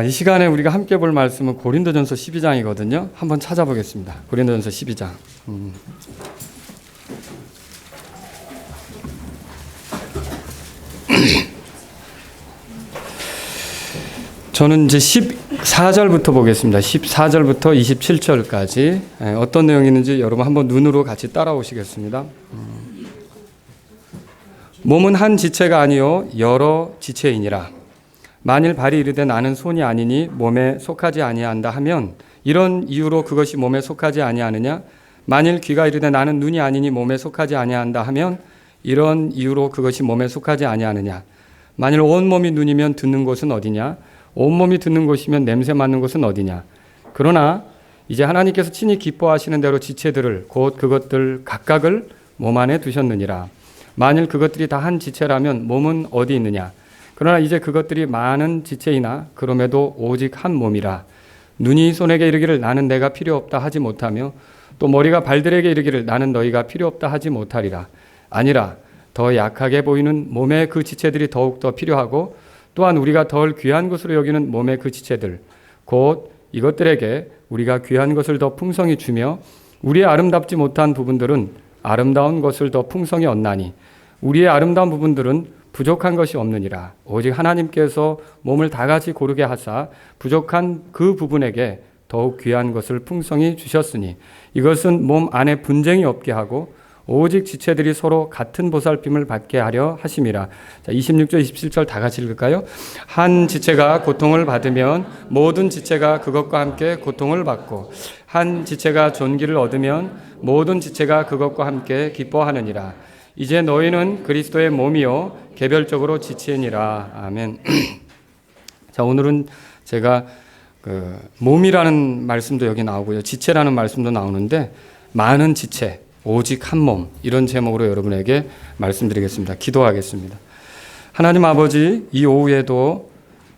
이 시간에 우리가 함께 볼 말씀은 고린도전서 12장이거든요. 한번 찾아보겠습니다. 고린도전서 12장. 저는 이제 14절부터 보겠습니다. 14절부터 27절까지 어떤 내용이 있는지 여러분 한번 눈으로 같이 따라오시겠습니다. 몸은 한 지체가 아니요 여러 지체이니라. 만일 발이 이르되 나는 손이 아니니 몸에 속하지 아니한다 하면 이런 이유로 그것이 몸에 속하지 아니하느냐? 만일 귀가 이르되 나는 눈이 아니니 몸에 속하지 아니한다 하면 이런 이유로 그것이 몸에 속하지 아니하느냐? 만일 온몸이 눈이면 듣는 곳은 어디냐? 온몸이 듣는 곳이면 냄새 맡는 곳은 어디냐? 그러나 이제 하나님께서 친히 기뻐하시는 대로 지체들을 곧 그것들 각각을 몸 안에 두셨느니라. 만일 그것들이 다 한 지체라면 몸은 어디 있느냐? 그러나 이제 그것들이 많은 지체이나 그럼에도 오직 한 몸이라. 눈이 손에게 이르기를 나는 내가 필요 없다 하지 못하며 또 머리가 발들에게 이르기를 나는 너희가 필요 없다 하지 못하리라. 아니라 더 약하게 보이는 몸의 그 지체들이 더욱 더 필요하고 또한 우리가 덜 귀한 것으로 여기는 몸의 그 지체들 곧 이것들에게 우리가 귀한 것을 더 풍성히 주며 우리의 아름답지 못한 부분들은 아름다운 것을 더 풍성히 얻나니 우리의 아름다운 부분들은 부족한 것이 없느니라. 오직 하나님께서 몸을 다 같이 고르게 하사 부족한 그 부분에게 더욱 귀한 것을 풍성히 주셨으니 이것은 몸 안에 분쟁이 없게 하고 오직 지체들이 서로 같은 보살핌을 받게 하려 하심이라. 자, 26절 27절 다 같이 읽을까요? 한 지체가 고통을 받으면 모든 지체가 그것과 함께 고통을 받고 한 지체가 존귀를 얻으면 모든 지체가 그것과 함께 기뻐하느니라. 이제 너희는 그리스도의 몸이요 개별적으로 지체니라. 아멘. 자, 오늘은 제가 몸이라는 말씀도 여기 나오고요. 지체라는 말씀도 나오는데 많은 지체, 오직 한 몸 이런 제목으로 여러분에게 말씀드리겠습니다. 기도하겠습니다. 하나님 아버지, 이 오후에도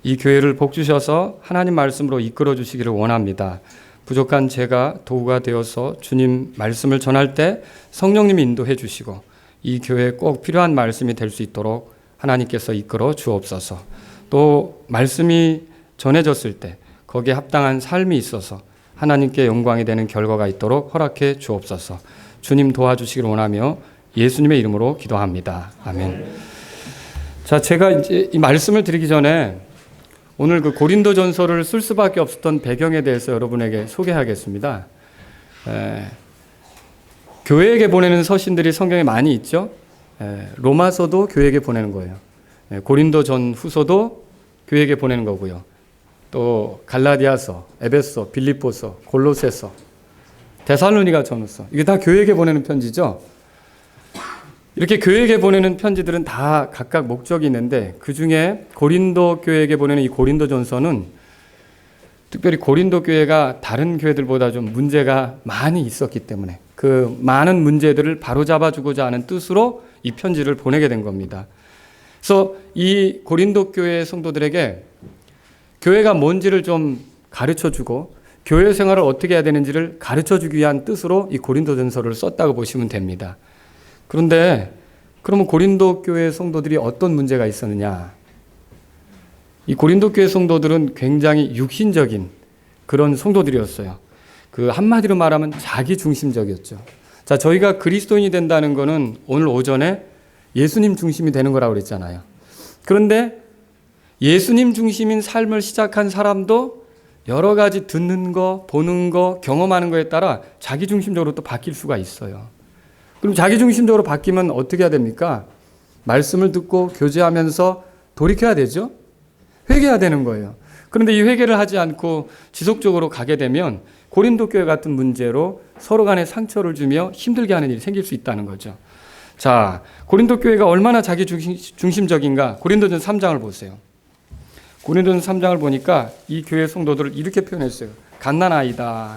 이 교회를 복 주셔서 하나님 말씀으로 이끌어 주시기를 원합니다. 부족한 제가 도구가 되어서 주님 말씀을 전할 때 성령님이 인도해 주시고 이 교회에 꼭 필요한 말씀이 될 수 있도록 하나님께서 이끌어 주옵소서. 또 말씀이 전해졌을 때 거기에 합당한 삶이 있어서 하나님께 영광이 되는 결과가 있도록 허락해 주옵소서. 주님 도와주시기를 원하며 예수님의 이름으로 기도합니다. 아멘. 자, 제가 이제 이 말씀을 드리기 전에 오늘 그 고린도전서를 쓸 수밖에 없었던 배경에 대해서 여러분에게 소개하겠습니다. 교회에게 보내는 서신들이 성경에 많이 있죠. 로마서도 교회에게 보내는 거예요. 고린도전 후서도 교회에게 보내는 거고요. 또 갈라디아서, 에베소, 빌립보서, 골로새서, 데살로니가 전후서 이게 다 교회에게 보내는 편지죠. 이렇게 교회에게 보내는 편지들은 다 각각 목적이 있는데 그중에 고린도 교회에게 보내는 이 고린도전서는 특별히 고린도 교회가 다른 교회들보다 좀 문제가 많이 있었기 때문에 그 많은 문제들을 바로잡아주고자 하는 뜻으로 이 편지를 보내게 된 겁니다. 그래서 이 고린도 교회 성도들에게 교회가 뭔지를 좀 가르쳐주고 교회 생활을 어떻게 해야 되는지를 가르쳐주기 위한 뜻으로 이 고린도전서를 썼다고 보시면 됩니다. 그런데 그러면 고린도 교회 성도들이 어떤 문제가 있었느냐? 이 고린도 교회 성도들은 굉장히 육신적인 그런 성도들이었어요. 그 한마디로 말하면 자기 중심적이었죠. 자, 저희가 그리스도인이 된다는 것은 오늘 오전에 예수님 중심이 되는 거라고 그랬잖아요. 그런데 예수님 중심인 삶을 시작한 사람도 여러 가지 듣는 거, 보는 거, 경험하는 거에 따라 자기 중심적으로 또 바뀔 수가 있어요. 그럼 자기 중심적으로 바뀌면 어떻게 해야 됩니까? 말씀을 듣고 교제하면서 돌이켜야 되죠. 회개해야 되는 거예요. 그런데 이 회개를 하지 않고 지속적으로 가게 되면 고린도 교회 같은 문제로 서로 간에 상처를 주며 힘들게 하는 일이 생길 수 있다는 거죠. 자, 고린도 교회가 얼마나 자기 중심적인가? 고린도전서 3장을 보세요. 고린도전서 3장을 보니까 이 교회 성도들을 이렇게 표현했어요. 갓난아이다.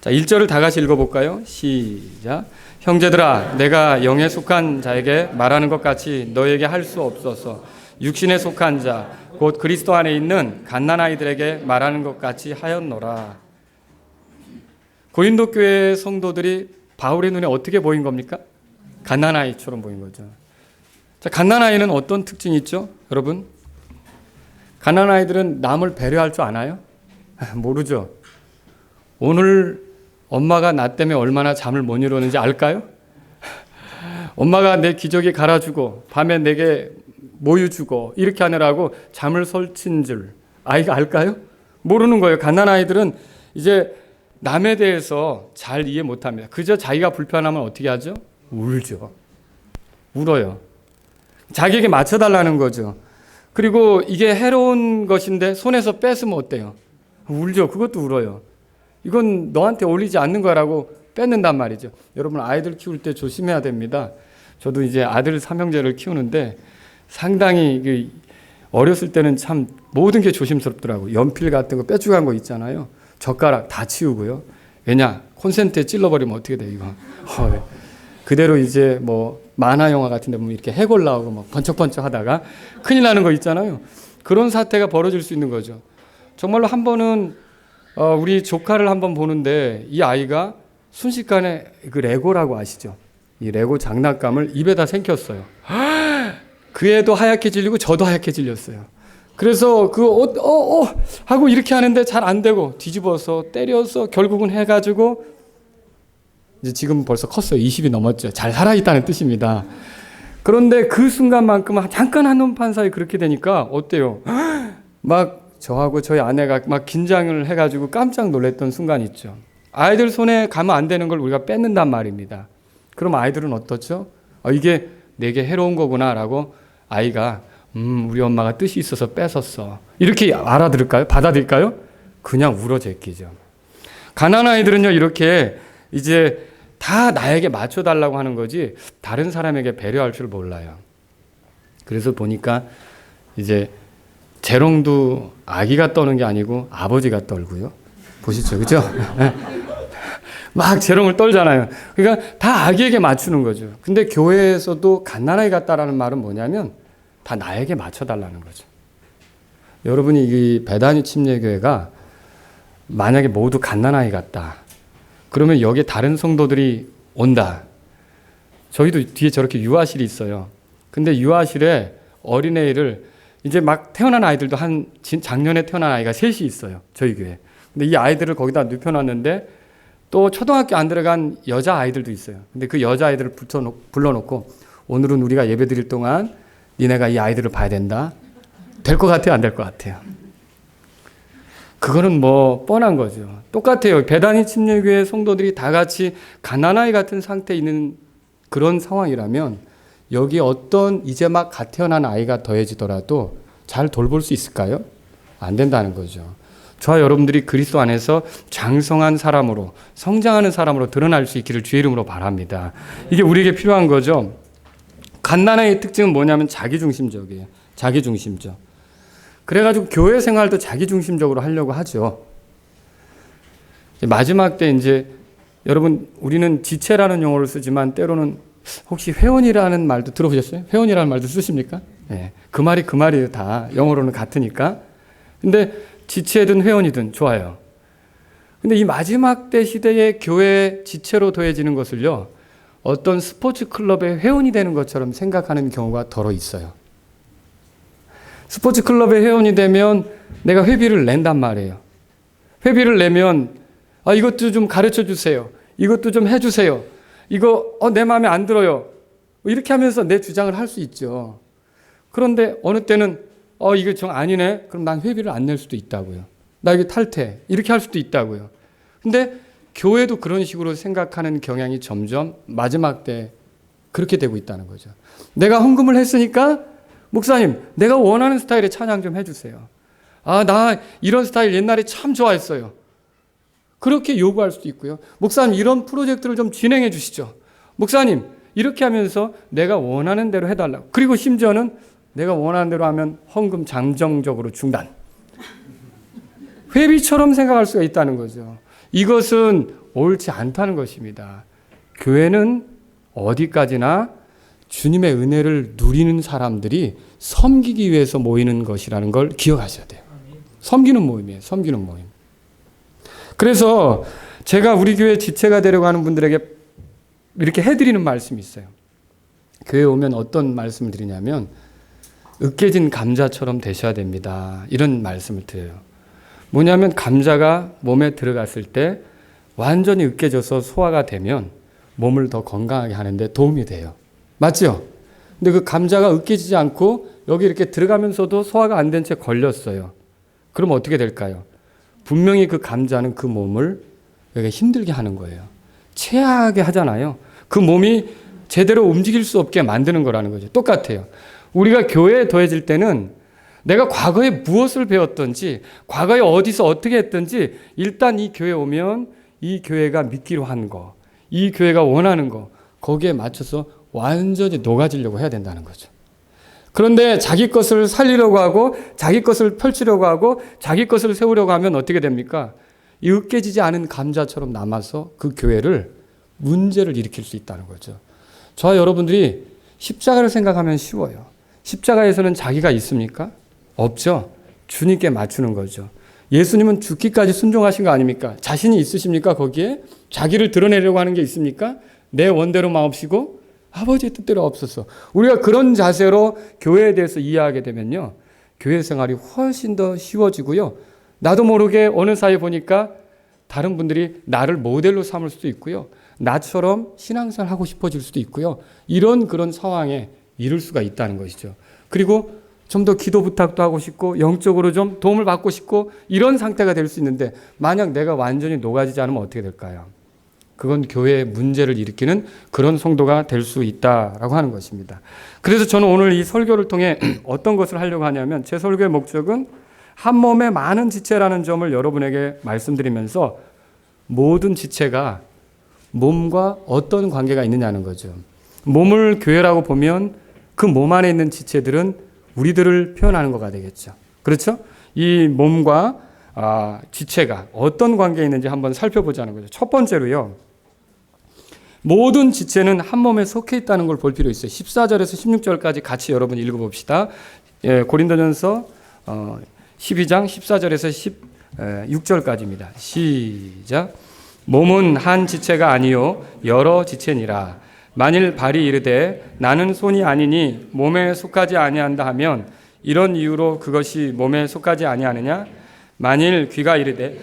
자, 1절을 다 같이 읽어볼까요? 시작. 형제들아, 내가 영에 속한 자에게 말하는 것 같이 너에게 할 수 없어서 육신에 속한 자, 곧 그리스도 안에 있는 갓난아이들에게 말하는 것 같이 하였노라. 고린도 교회 성도들이 바울의 눈에 어떻게 보인 겁니까? 갓난아이처럼 보인 거죠. 자, 갓난아이는 어떤 특징이 있죠? 여러분, 갓난아이들은 남을 배려할 줄 아나요? 모르죠. 오늘 엄마가 나 때문에 얼마나 잠을 못 이루는지 알까요? 엄마가 내 기저귀 갈아주고 밤에 내게 모유 주고 이렇게 하느라고 잠을 설친 줄 아이가 알까요? 모르는 거예요. 갓난아이들은 이제 남에 대해서 잘 이해 못합니다. 그저 자기가 불편하면 어떻게 하죠? 울죠. 울어요. 자기에게 맞춰달라는 거죠. 그리고 이게 해로운 것인데 손에서 뺏으면 어때요? 울죠. 그것도 울어요. 이건 너한테 어울리지 않는 거라고 뺏는단 말이죠. 여러분, 아이들 키울 때 조심해야 됩니다. 저도 이제 아들 삼형제를 키우는데 상당히 어렸을 때는 참 모든 게 조심스럽더라고요. 연필 같은 거 빼주간 거 있잖아요. 젓가락 다 치우고요. 왜냐? 콘센트에 찔러버리면 어떻게 돼요, 이거. 네. 그대로 이제 뭐 만화 영화 같은 데 보면 이렇게 해골 나오고 막 번쩍번쩍 하다가 큰일 나는 거 있잖아요. 그런 사태가 벌어질 수 있는 거죠. 정말로 한 번은 우리 조카를 한번 보는데 이 아이가 순식간에 그 레고라고 아시죠? 이 레고 장난감을 입에다 생겼어요. 그 애도 하얗게 질리고 저도 하얗게 질렸어요. 그래서 하고 이렇게 하는데 잘 안 되고 뒤집어서 때려서 결국은 해가지고 이제 지금 벌써 컸어요. 20이 넘었죠. 잘 살아있다는 뜻입니다. 그런데 그 순간만큼 잠깐 한눈판 사이 그렇게 되니까 어때요? 막 저하고 저희 아내가 막 긴장을 해가지고 깜짝 놀랐던 순간 있죠. 아이들 손에 가면 안 되는 걸 우리가 뺏는단 말입니다. 그럼 아이들은 어떻죠? 이게 내게 해로운 거구나라고 아이가 우리 엄마가 뜻이 있어서 뺏었어. 이렇게 알아들을까요? 받아들일까요? 그냥 울어 제끼죠. 가난한 아이들은요, 이렇게 이제 다 나에게 맞춰달라고 하는 거지 다른 사람에게 배려할 줄 몰라요. 그래서 보니까 이제 재롱도 아기가 떠는 게 아니고 아버지가 떨고요. 보시죠, 그죠? 막 재롱을 떨잖아요. 그러니까 다 아기에게 맞추는 거죠. 근데 교회에서도 갓난아이 같다라는 말은 뭐냐면 다 나에게 맞춰달라는 거죠. 여러분이 이 베다니 침례교회가 만약에 모두 갓난아이 같다. 그러면 여기에 다른 성도들이 온다. 저희도 뒤에 저렇게 유아실이 있어요. 근데 유아실에 어린애를 이제 막 태어난 아이들도 작년에 태어난 아이가 셋이 있어요. 저희 교회. 근데 이 아이들을 거기다 눕혀놨는데 또 초등학교 안 들어간 여자 아이들도 있어요. 근데 그 여자 아이들을 불러놓고 오늘은 우리가 예배 드릴 동안 니네가 이 아이들을 봐야 된다. 될 것 같아요? 안 될 것 같아요? 그거는 뭐 뻔한 거죠. 똑같아요. 베다니 침례교회 성도들이 다 같이 갓난아이 같은 상태에 있는 그런 상황이라면 여기 어떤 이제 막 갓 태어난 아이가 더해지더라도 잘 돌볼 수 있을까요? 안 된다는 거죠. 저와 여러분들이 그리스도 안에서 장성한 사람으로 성장하는 사람으로 드러날 수 있기를 주의 이름으로 바랍니다. 이게 우리에게 필요한 거죠. 갓난아이의 특징은 뭐냐면 자기중심적이에요. 자기중심적. 그래가지고 교회 생활도 자기중심적으로 하려고 하죠. 마지막 때 이제 여러분 우리는 지체라는 용어를 쓰지만 때로는 혹시 회원이라는 말도 들어보셨어요? 회원이라는 말도 쓰십니까? 네, 그 말이에요. 다 영어로는 같으니까. 근데 지체든 회원이든 좋아요. 근데 이 마지막 때 시대의 교회 지체로 더해지는 것을요, 어떤 스포츠 클럽의 회원이 되는 것처럼 생각하는 경우가 더러 있어요. 스포츠 클럽의 회원이 되면 내가 회비를 낸단 말이에요. 회비를 내면 이것도 좀 가르쳐 주세요. 이것도 좀 해주세요. 이거 내 마음에 안 들어요. 이렇게 하면서 내 주장을 할 수 있죠. 그런데 어느 때는 이거 좀 아니네. 그럼 난 회비를 안 낼 수도 있다고요. 나 이거 탈퇴. 이렇게 할 수도 있다고요. 근데 교회도 그런 식으로 생각하는 경향이 점점 마지막 때 그렇게 되고 있다는 거죠. 내가 헌금을 했으니까 목사님, 내가 원하는 스타일의 찬양 좀 해주세요. 나 이런 스타일 옛날에 참 좋아했어요. 그렇게 요구할 수도 있고요. 목사님, 이런 프로젝트를 좀 진행해 주시죠. 목사님, 이렇게 하면서 내가 원하는 대로 해달라고. 그리고 심지어는 내가 원하는 대로 하면 헌금 잠정적으로 중단. 회비처럼 생각할 수가 있다는 거죠. 이것은 옳지 않다는 것입니다. 교회는 어디까지나 주님의 은혜를 누리는 사람들이 섬기기 위해서 모이는 것이라는 걸 기억하셔야 돼요. 섬기는 모임이에요. 섬기는 모임. 그래서 제가 우리 교회 지체가 되려고 하는 분들에게 이렇게 해드리는 말씀이 있어요. 교회에 오면 어떤 말씀을 드리냐면 으깨진 감자처럼 되셔야 됩니다. 이런 말씀을 드려요. 뭐냐면 감자가 몸에 들어갔을 때 완전히 으깨져서 소화가 되면 몸을 더 건강하게 하는데 도움이 돼요. 맞죠? 근데 그 감자가 으깨지지 않고 여기 이렇게 들어가면서도 소화가 안 된 채 걸렸어요. 그럼 어떻게 될까요? 분명히 그 감자는 그 몸을 힘들게 하는 거예요. 체하게 하잖아요. 그 몸이 제대로 움직일 수 없게 만드는 거라는 거죠. 똑같아요. 우리가 교회에 더해질 때는 내가 과거에 무엇을 배웠던지, 과거에 어디서 어떻게 했던지, 일단 이 교회에 오면 이 교회가 믿기로 한 거, 이 교회가 원하는 거, 거기에 맞춰서 완전히 녹아지려고 해야 된다는 거죠. 그런데 자기 것을 살리려고 하고, 자기 것을 펼치려고 하고, 자기 것을 세우려고 하면 어떻게 됩니까? 이 으깨지지 않은 감자처럼 남아서 그 교회를 문제를 일으킬 수 있다는 거죠. 저와 여러분들이 십자가를 생각하면 쉬워요. 십자가에서는 자기가 있습니까? 없죠. 주님께 맞추는 거죠. 예수님은 죽기까지 순종하신 거 아닙니까? 자신이 있으십니까? 거기에? 자기를 드러내려고 하는 게 있습니까? 내 원대로 마옵시고 아버지의 뜻대로 없어서. 우리가 그런 자세로 교회에 대해서 이해하게 되면요, 교회 생활이 훨씬 더 쉬워지고요. 나도 모르게 어느 사이에 보니까 다른 분들이 나를 모델로 삼을 수도 있고요. 나처럼 신앙생활 하고 싶어질 수도 있고요. 이런 그런 상황에 이룰 수가 있다는 것이죠. 그리고 좀 더 기도 부탁도 하고 싶고 영적으로 좀 도움을 받고 싶고 이런 상태가 될 수 있는데 만약 내가 완전히 녹아지지 않으면 어떻게 될까요? 그건 교회에 문제를 일으키는 그런 성도가 될 수 있다라고 하는 것입니다. 그래서 저는 오늘 이 설교를 통해 어떤 것을 하려고 하냐면 제 설교의 목적은 한 몸에 많은 지체라는 점을 여러분에게 말씀드리면서 모든 지체가 몸과 어떤 관계가 있느냐는 거죠. 몸을 교회라고 보면 그 몸 안에 있는 지체들은 우리들을 표현하는 거가 되겠죠. 그렇죠? 이 몸과 지체가 어떤 관계에 있는지 한번 살펴보자는 거죠. 첫 번째로요, 모든 지체는 한 몸에 속해 있다는 걸 볼 필요 있어요. 14절에서 16절까지 같이 여러분 읽어봅시다. 고린도전서 12장 14절에서 16절까지입니다. 시작. 몸은 한 지체가 아니요 여러 지체니라. 만일 발이 이르되 나는 손이 아니니 몸에 속하지 아니한다 하면 이런 이유로 그것이 몸에 속하지 아니하느냐? 만일 귀가 이르되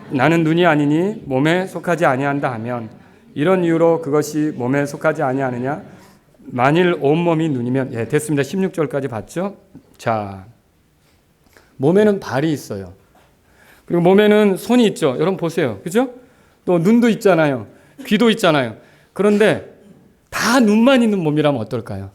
나는 눈이 아니니 몸에 속하지 아니한다 하면 이런 이유로 그것이 몸에 속하지 아니하느냐? 만일 온몸이 눈이면, 됐습니다. 16절까지 봤죠? 자, 몸에는 발이 있어요. 그리고 몸에는 손이 있죠. 여러분 보세요. 그죠? 또 눈도 있잖아요. 귀도 있잖아요. 그런데 다 눈만 있는 몸이라면 어떨까요?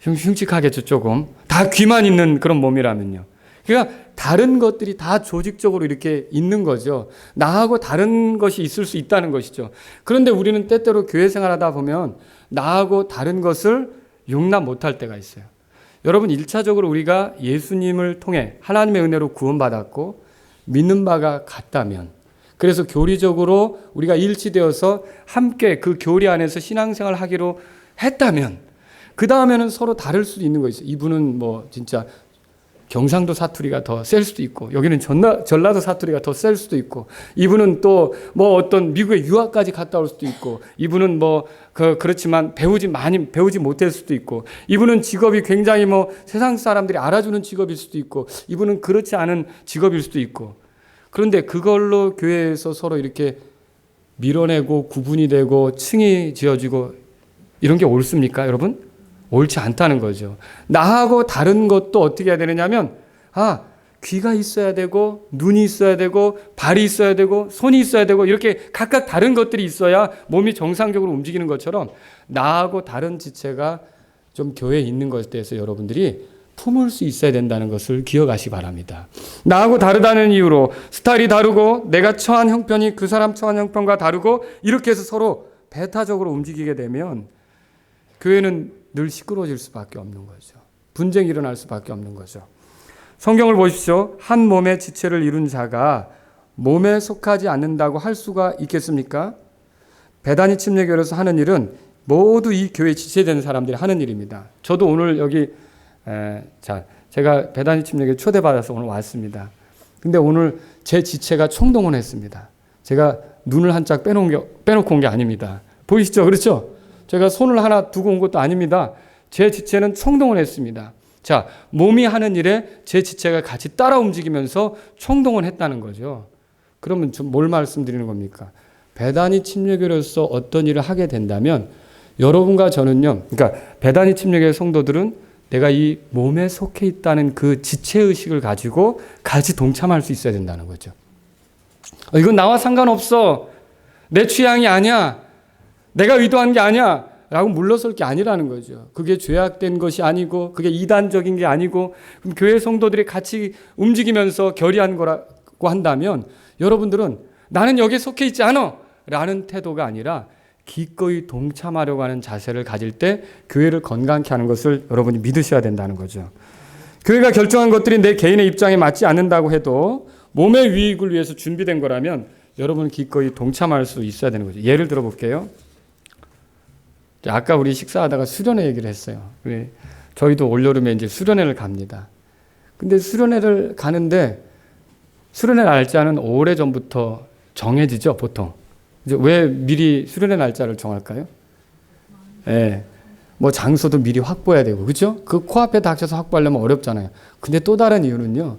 흉측하겠죠, 조금. 다 귀만 있는 그런 몸이라면요. 그러니까 다른 것들이 다 조직적으로 이렇게 있는 거죠. 나하고 다른 것이 있을 수 있다는 것이죠. 그런데 우리는 때때로 교회 생활하다 보면 나하고 다른 것을 용납 못할 때가 있어요. 여러분, 1차적으로 우리가 예수님을 통해 하나님의 은혜로 구원받았고 믿는 바가 같다면, 그래서 교리적으로 우리가 일치되어서 함께 그 교리 안에서 신앙생활을 하기로 했다면, 그 다음에는 서로 다를 수도 있는 거 있어요. 이분은 뭐 진짜 경상도 사투리가 더 셀 수도 있고, 여기는 전라도 사투리가 더 셀 수도 있고, 이분은 또 뭐 어떤 미국에 유학까지 갔다 올 수도 있고, 이분은 뭐 그렇지만 많이 배우지 못할 수도 있고, 이분은 직업이 굉장히 뭐 세상 사람들이 알아주는 직업일 수도 있고, 이분은 그렇지 않은 직업일 수도 있고. 그런데 그걸로 교회에서 서로 이렇게 밀어내고 구분이 되고 층이 지어지고 이런 게 옳습니까, 여러분? 옳지 않다는 거죠. 나하고 다른 것도 어떻게 해야 되느냐면, 귀가 있어야 되고, 눈이 있어야 되고, 발이 있어야 되고, 손이 있어야 되고, 이렇게 각각 다른 것들이 있어야 몸이 정상적으로 움직이는 것처럼 나하고 다른 지체가 좀 교회에 있는 것에 대해서 여러분들이 품을 수 있어야 된다는 것을 기억하시기 바랍니다. 나하고 다르다는 이유로 스타일이 다르고 내가 처한 형편이 그 사람 처한 형편과 다르고 이렇게 해서 서로 배타적으로 움직이게 되면 교회는 늘 시끄러워질 수밖에 없는 거죠. 분쟁이 일어날 수밖에 없는 거죠. 성경을 보십시오. 한 몸의 지체를 이룬 자가 몸에 속하지 않는다고 할 수가 있겠습니까? 베다니 침례교회에서 하는 일은 모두 이 교회에 지체된 사람들이 하는 일입니다. 저도 오늘 여기 제가 베다니 침례교회 초대받아서 오늘 왔습니다. 근데 오늘 제 지체가 총동원했습니다. 제가 눈을 한짝 빼놓고 온 게 아닙니다. 보이시죠? 그렇죠? 제가 손을 하나 두고 온 것도 아닙니다. 제 지체는 총동을 했습니다. 자, 몸이 하는 일에 제 지체가 같이 따라 움직이면서 총동을 했다는 거죠. 그러면 좀 뭘 말씀드리는 겁니까? 베다니 침례교로서 어떤 일을 하게 된다면 여러분과 저는요, 그러니까 베다니 침례교의 성도들은 내가 이 몸에 속해 있다는 그 지체의식을 가지고 같이 동참할 수 있어야 된다는 거죠. 이건 나와 상관없어. 내 취향이 아니야. 내가 의도한 게 아니야. 라고 물러설 게 아니라는 거죠. 그게 죄악된 것이 아니고 그게 이단적인 게 아니고 그럼 교회 성도들이 같이 움직이면서 결의한 거라고 한다면 여러분들은 나는 여기에 속해 있지 않아 라는 태도가 아니라 기꺼이 동참하려고 하는 자세를 가질 때 교회를 건강케 하는 것을 여러분이 믿으셔야 된다는 거죠. 교회가 결정한 것들이 내 개인의 입장에 맞지 않는다고 해도 몸의 유익을 위해서 준비된 거라면 여러분은 기꺼이 동참할 수 있어야 되는 거죠. 예를 들어 볼게요. 아까 우리 식사하다가 수련회 얘기를 했어요. 저희도 올여름에 이제 수련회를 갑니다. 근데 수련회를 가는데 수련회 날짜는 오래전부터 정해지죠, 보통. 이제 왜 미리 수련회 날짜를 정할까요? 예. 뭐 장소도 미리 확보해야 되고, 그죠? 그 코앞에 닥쳐서 확보하려면 어렵잖아요. 근데 또 다른 이유는요.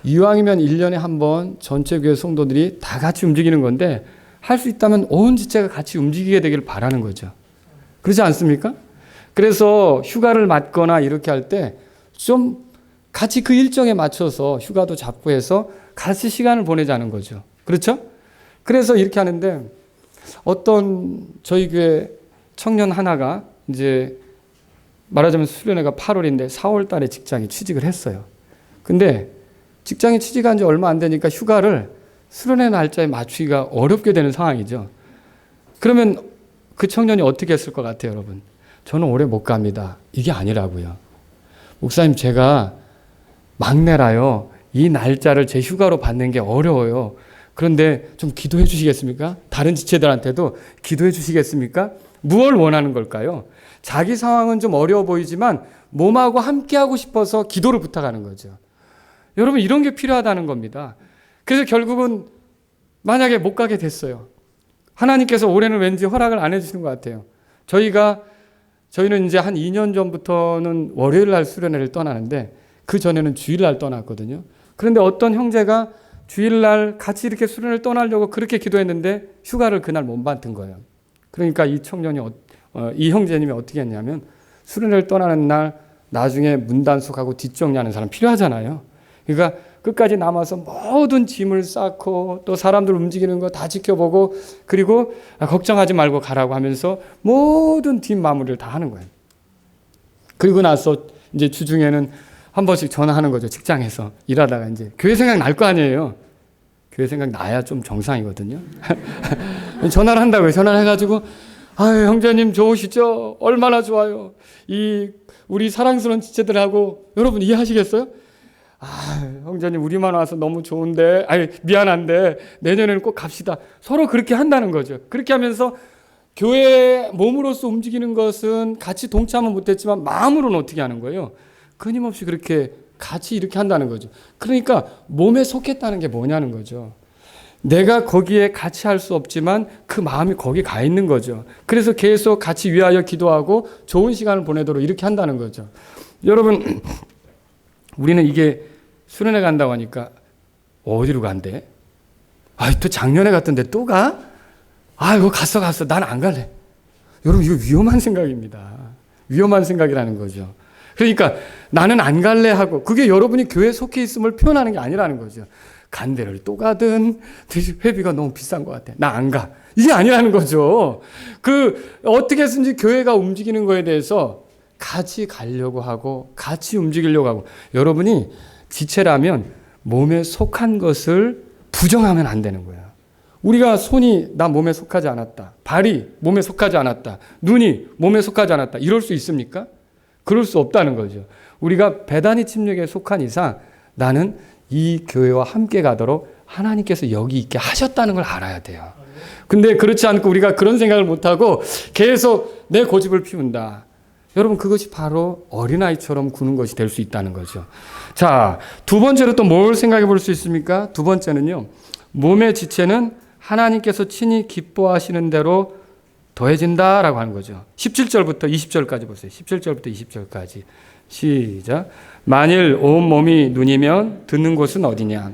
이왕이면 1년에 한 번 전체 교회 성도들이 다 같이 움직이는 건데 할 수 있다면 온 지체가 같이 움직이게 되기를 바라는 거죠. 그렇지 않습니까? 그래서 휴가를 맞거나 이렇게 할 때 좀 같이 그 일정에 맞춰서 휴가도 잡고 해서 같이 시간을 보내자는 거죠. 그렇죠? 그래서 이렇게 하는데 어떤 저희 교회 청년 하나가 이제 말하자면 수련회가 8월인데 4월 달에 직장에 취직을 했어요. 근데 직장에 취직한 지 얼마 안 되니까 휴가를 수련회 날짜에 맞추기가 어렵게 되는 상황이죠. 그러면 그 청년이 어떻게 했을 것 같아요, 여러분? 저는 올해 못 갑니다. 이게 아니라고요. 목사님, 제가 막내라요. 이 날짜를 제 휴가로 받는 게 어려워요. 그런데 좀 기도해 주시겠습니까? 다른 지체들한테도 기도해 주시겠습니까? 무엇을 원하는 걸까요? 자기 상황은 좀 어려워 보이지만 몸하고 함께 하고 싶어서 기도를 부탁하는 거죠. 여러분, 이런 게 필요하다는 겁니다. 그래서 결국은 만약에 못 가게 됐어요. 하나님께서 올해는 왠지 허락을 안 해주시는 것 같아요. 저희는 이제 한 2년 전부터는 월요일 날 수련회를 떠나는데 그 전에는 주일날 떠났거든요. 그런데 어떤 형제가 주일날 같이 이렇게 수련회를 떠나려고 그렇게 기도했는데 휴가를 그날 못 받은 거예요. 그러니까 이 청년이, 이 형제님이 어떻게 했냐면 수련회를 떠나는 날 나중에 문단속하고 뒷정리하는 사람 필요하잖아요. 그러니까 끝까지 남아서 모든 짐을 쌓고 또 사람들 움직이는 거 다 지켜보고 그리고 걱정하지 말고 가라고 하면서 모든 뒷마무리를 다 하는 거예요. 그리고 나서 이제 주중에는 한 번씩 전화하는 거죠. 직장에서 일하다가 이제 교회 생각 날 거 아니에요. 교회 생각 나야 좀 정상이거든요. 전화를 한다고요. 전화를 해가지고 아유, 형제님 좋으시죠? 얼마나 좋아요. 우리 사랑스러운 지체들하고 여러분 이해하시겠어요? 아, 형제님 우리만 와서 너무 좋은데, 아니 미안한데 내년에는 꼭 갑시다. 서로 그렇게 한다는 거죠. 그렇게 하면서 교회 몸으로서 움직이는 것은 같이 동참은 못했지만 마음으로는 어떻게 하는 거예요? 끊임없이 그렇게 같이 이렇게 한다는 거죠. 그러니까 몸에 속했다는 게 뭐냐는 거죠. 내가 거기에 같이 할 수 없지만 그 마음이 거기 가 있는 거죠. 그래서 계속 같이 위하여 기도하고 좋은 시간을 보내도록 이렇게 한다는 거죠. 여러분, 우리는 이게 수련회 간다고 하니까 어디로 간대? 또 작년에 갔던데 또 가? 이거 갔어. 난 안 갈래. 여러분, 이거 위험한 생각입니다. 위험한 생각이라는 거죠. 그러니까 나는 안 갈래 하고 그게 여러분이 교회에 속해 있음을 표현하는 게 아니라는 거죠. 간 데를 또 가든 회비가 너무 비싼 것 같아. 나 안 가. 이게 아니라는 거죠. 어떻게 해서든지 교회가 움직이는 거에 대해서 같이 가려고 하고 같이 움직이려고 하고 여러분이 지체라면 몸에 속한 것을 부정하면 안 되는 거예요. 우리가 손이 나 몸에 속하지 않았다. 발이 몸에 속하지 않았다. 눈이 몸에 속하지 않았다. 이럴 수 있습니까? 그럴 수 없다는 거죠. 우리가 베다니 침략에 속한 이상 나는 이 교회와 함께 가도록 하나님께서 여기 있게 하셨다는 걸 알아야 돼요. 근데 그렇지 않고 우리가 그런 생각을 못하고 계속 내 고집을 피운다. 여러분, 그것이 바로 어린아이처럼 구는 것이 될 수 있다는 거죠. 자, 두 번째로 또 뭘 생각해 볼 수 있습니까? 두 번째는요. 몸의 지체는 하나님께서 친히 기뻐하시는 대로 더해진다라고 하는 거죠. 17절부터 20절까지 보세요. 17절부터 20절까지. 시작. 만일 온 몸이 눈이면 듣는 곳은 어디냐?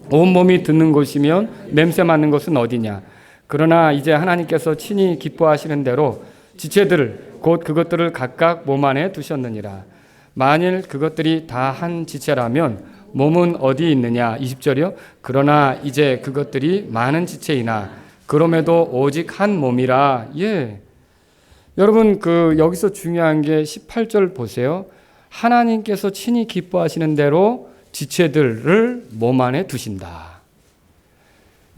온 몸이 듣는 곳이면 냄새 맡는 곳은 어디냐? 그러나 이제 하나님께서 친히 기뻐하시는 대로 지체들을 곧 그것들을 각각 몸 안에 두셨느니라. 만일 그것들이 다 한 지체라면 몸은 어디 있느냐? 20절이요. 그러나 이제 그것들이 많은 지체이나 그럼에도 오직 한 몸이라. 예. 여러분 여기서 중요한 게 18절 보세요. 하나님께서 친히 기뻐하시는 대로 지체들을 몸 안에 두신다.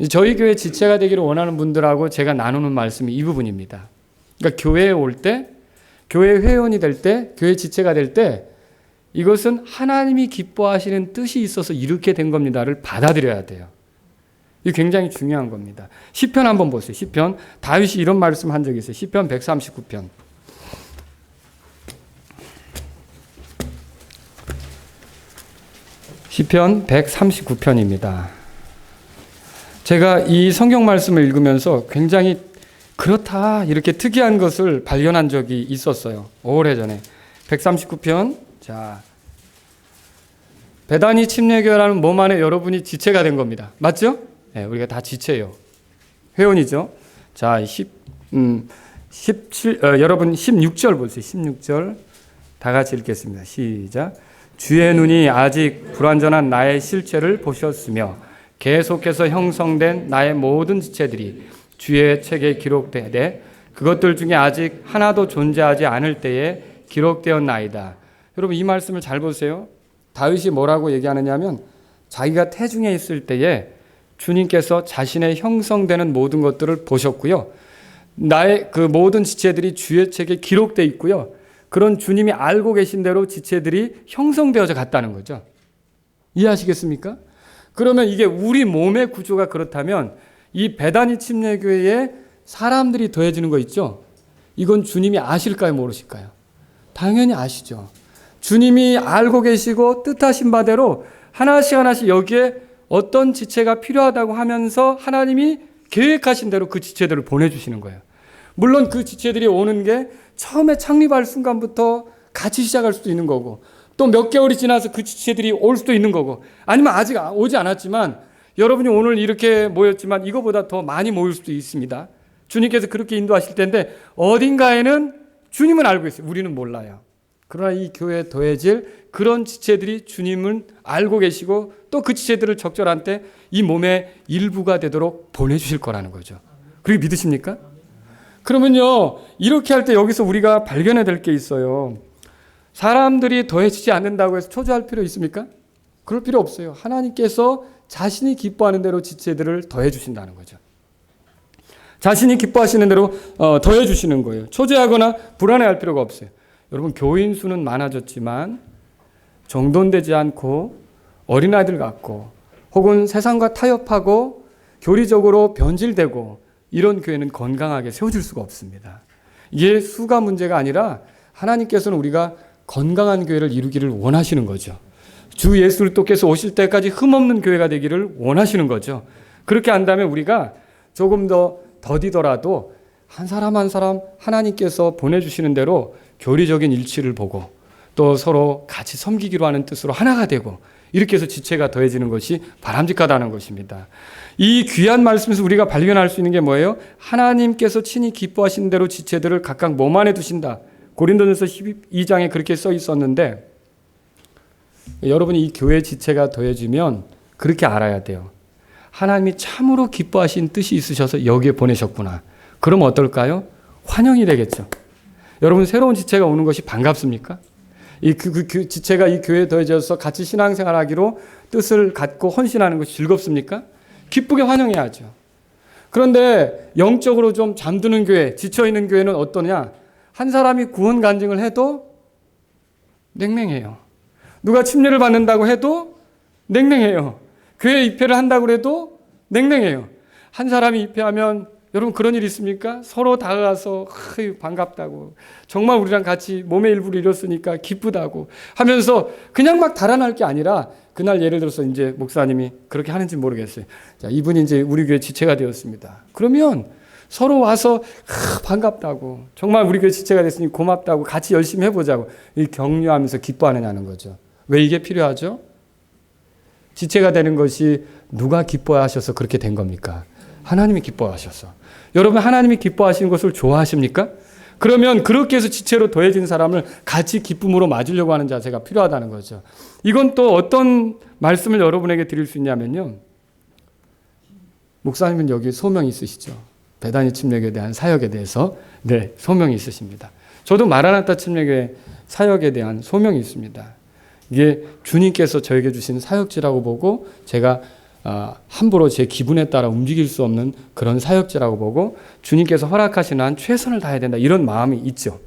저희 교회 지체가 되기를 원하는 분들하고 제가 나누는 말씀이 이 부분입니다. 그러니까 교회에 올 때, 교회 회원이 될 때, 교회 지체가 될 때 이것은 하나님이 기뻐하시는 뜻이 있어서 이렇게 된 겁니다를 받아들여야 돼요. 이게 굉장히 중요한 겁니다. 시편 한번 보세요. 시편. 다윗이 이런 말씀 한 적이 있어요. 시편 139편. 시편 139편입니다. 제가 이 성경 말씀을 읽으면서 굉장히 그렇다 이렇게 특이한 것을 발견한 적이 있었어요. 오래전에. 139편. 자, 베다니 침례교회라는 몸 안에 여러분이 지체가 된 겁니다. 맞죠? 네, 우리가 다 지체예요. 회원이죠. 자, 여러분 16절 보세요. 16절 다 같이 읽겠습니다. 시작. 주의 눈이 아직 불완전한 나의 실체를 보셨으며 계속해서 형성된 나의 모든 지체들이 주의 책에 기록되되 그것들 중에 아직 하나도 존재하지 않을 때에 기록되었나이다. 여러분 이 말씀을 잘 보세요. 다윗이 뭐라고 얘기하느냐면 자기가 태중에 있을 때에 주님께서 자신의 형성되는 모든 것들을 보셨고요. 나의 그 모든 지체들이 주의 책에 기록되어 있고요. 그런 주님이 알고 계신 대로 지체들이 형성되어져 갔다는 거죠. 이해하시겠습니까? 그러면 이게 우리 몸의 구조가 그렇다면 이 베다니 침례교회에 사람들이 더해지는 거 있죠? 이건 주님이 아실까요? 모르실까요? 당연히 아시죠. 주님이 알고 계시고 뜻하신 바대로 하나씩 하나씩 여기에 어떤 지체가 필요하다고 하면서 하나님이 계획하신 대로 그 지체들을 보내주시는 거예요. 물론 그 지체들이 오는 게 처음에 창립할 순간부터 같이 시작할 수도 있는 거고 또 몇 개월이 지나서 그 지체들이 올 수도 있는 거고 아니면 아직 오지 않았지만 여러분이 오늘 이렇게 모였지만 이거보다 더 많이 모일 수도 있습니다. 주님께서 그렇게 인도하실 텐데 어딘가에는 주님은 알고 있어요. 우리는 몰라요. 그러나 이 교회에 더해질 그런 지체들이 주님을 알고 계시고 또 그 지체들을 적절한 때 이 몸의 일부가 되도록 보내주실 거라는 거죠. 그렇게 믿으십니까? 그러면요, 이렇게 할 때 여기서 우리가 발견해야 될 게 있어요. 사람들이 더해지지 않는다고 해서 초조할 필요 있습니까? 그럴 필요 없어요. 하나님께서 자신이 기뻐하는 대로 지체들을 더해 주신다는 거죠. 자신이 기뻐하시는 대로 더해 주시는 거예요. 초조하거나 불안해할 필요가 없어요. 여러분 교인 수는 많아졌지만 정돈되지 않고 어린아이들 같고 혹은 세상과 타협하고 교리적으로 변질되고 이런 교회는 건강하게 세워질 수가 없습니다. 이게 수가 문제가 아니라 하나님께서는 우리가 건강한 교회를 이루기를 원하시는 거죠. 주 예수 그리스도께서 오실 때까지 흠없는 교회가 되기를 원하시는 거죠. 그렇게 한다면 우리가 조금 더 더디더라도 한 사람 한 사람 하나님께서 보내주시는 대로 교리적인 일치를 보고 또 서로 같이 섬기기로 하는 뜻으로 하나가 되고 이렇게 해서 지체가 더해지는 것이 바람직하다는 것입니다. 이 귀한 말씀에서 우리가 발견할 수 있는 게 뭐예요? 하나님께서 친히 기뻐하시는 대로 지체들을 각각 몸 안에 두신다. 고린도전서 12장에 그렇게 써 있었는데 여러분이 이 교회 지체가 더해지면 그렇게 알아야 돼요. 하나님이 참으로 기뻐하신 뜻이 있으셔서 여기에 보내셨구나. 그럼 어떨까요? 환영이 되겠죠. 여러분 새로운 지체가 오는 것이 반갑습니까? 그 지체가 이 교회에 더해져서 같이 신앙생활하기로 뜻을 갖고 헌신하는 것이 즐겁습니까? 기쁘게 환영해야죠. 그런데 영적으로 좀 잠드는 교회, 지쳐있는 교회는 어떠냐? 한 사람이 구원 간증을 해도 냉랭해요. 누가 침례를 받는다고 해도 냉랭해요. 교회 입회를 한다고 해도 냉랭해요. 한 사람이 입회하면 여러분 그런 일 있습니까? 서로 다가가서 반갑다고 정말 우리랑 같이 몸의 일부를 이뤘으니까 기쁘다고 하면서 그냥 막 달아날 게 아니라 그날 예를 들어서 이제 목사님이 그렇게 하는지 모르겠어요. 자, 이분이 이제 우리 교회 지체가 되었습니다. 그러면 서로 와서 반갑다고, 정말 우리 교회 지체가 됐으니 고맙다고, 같이 열심히 해보자고 이 격려하면서 기뻐하느냐는 거죠. 왜 이게 필요하죠? 지체가 되는 것이 누가 기뻐하셔서 그렇게 된 겁니까? 하나님이 기뻐하셔서. 여러분, 하나님이 기뻐하시는 것을 좋아하십니까? 그러면 그렇게 해서 지체로 더해진 사람을 같이 기쁨으로 맞으려고 하는 자세가 필요하다는 거죠. 이건 또 어떤 말씀을 여러분에게 드릴 수 있냐면요. 목사님은 여기 소명이 있으시죠. 베다니 침례교에 대한 사역에 대해서 소명이 있으십니다. 저도 마라나타 침례교회 사역에 대한 소명이 있습니다. 이게 주님께서 저에게 주신 사역지라고 보고 제가 함부로 제 기분에 따라 움직일 수 없는 그런 사역지라고 보고 주님께서 허락하시는 한 최선을 다해야 된다, 이런 마음이 있죠.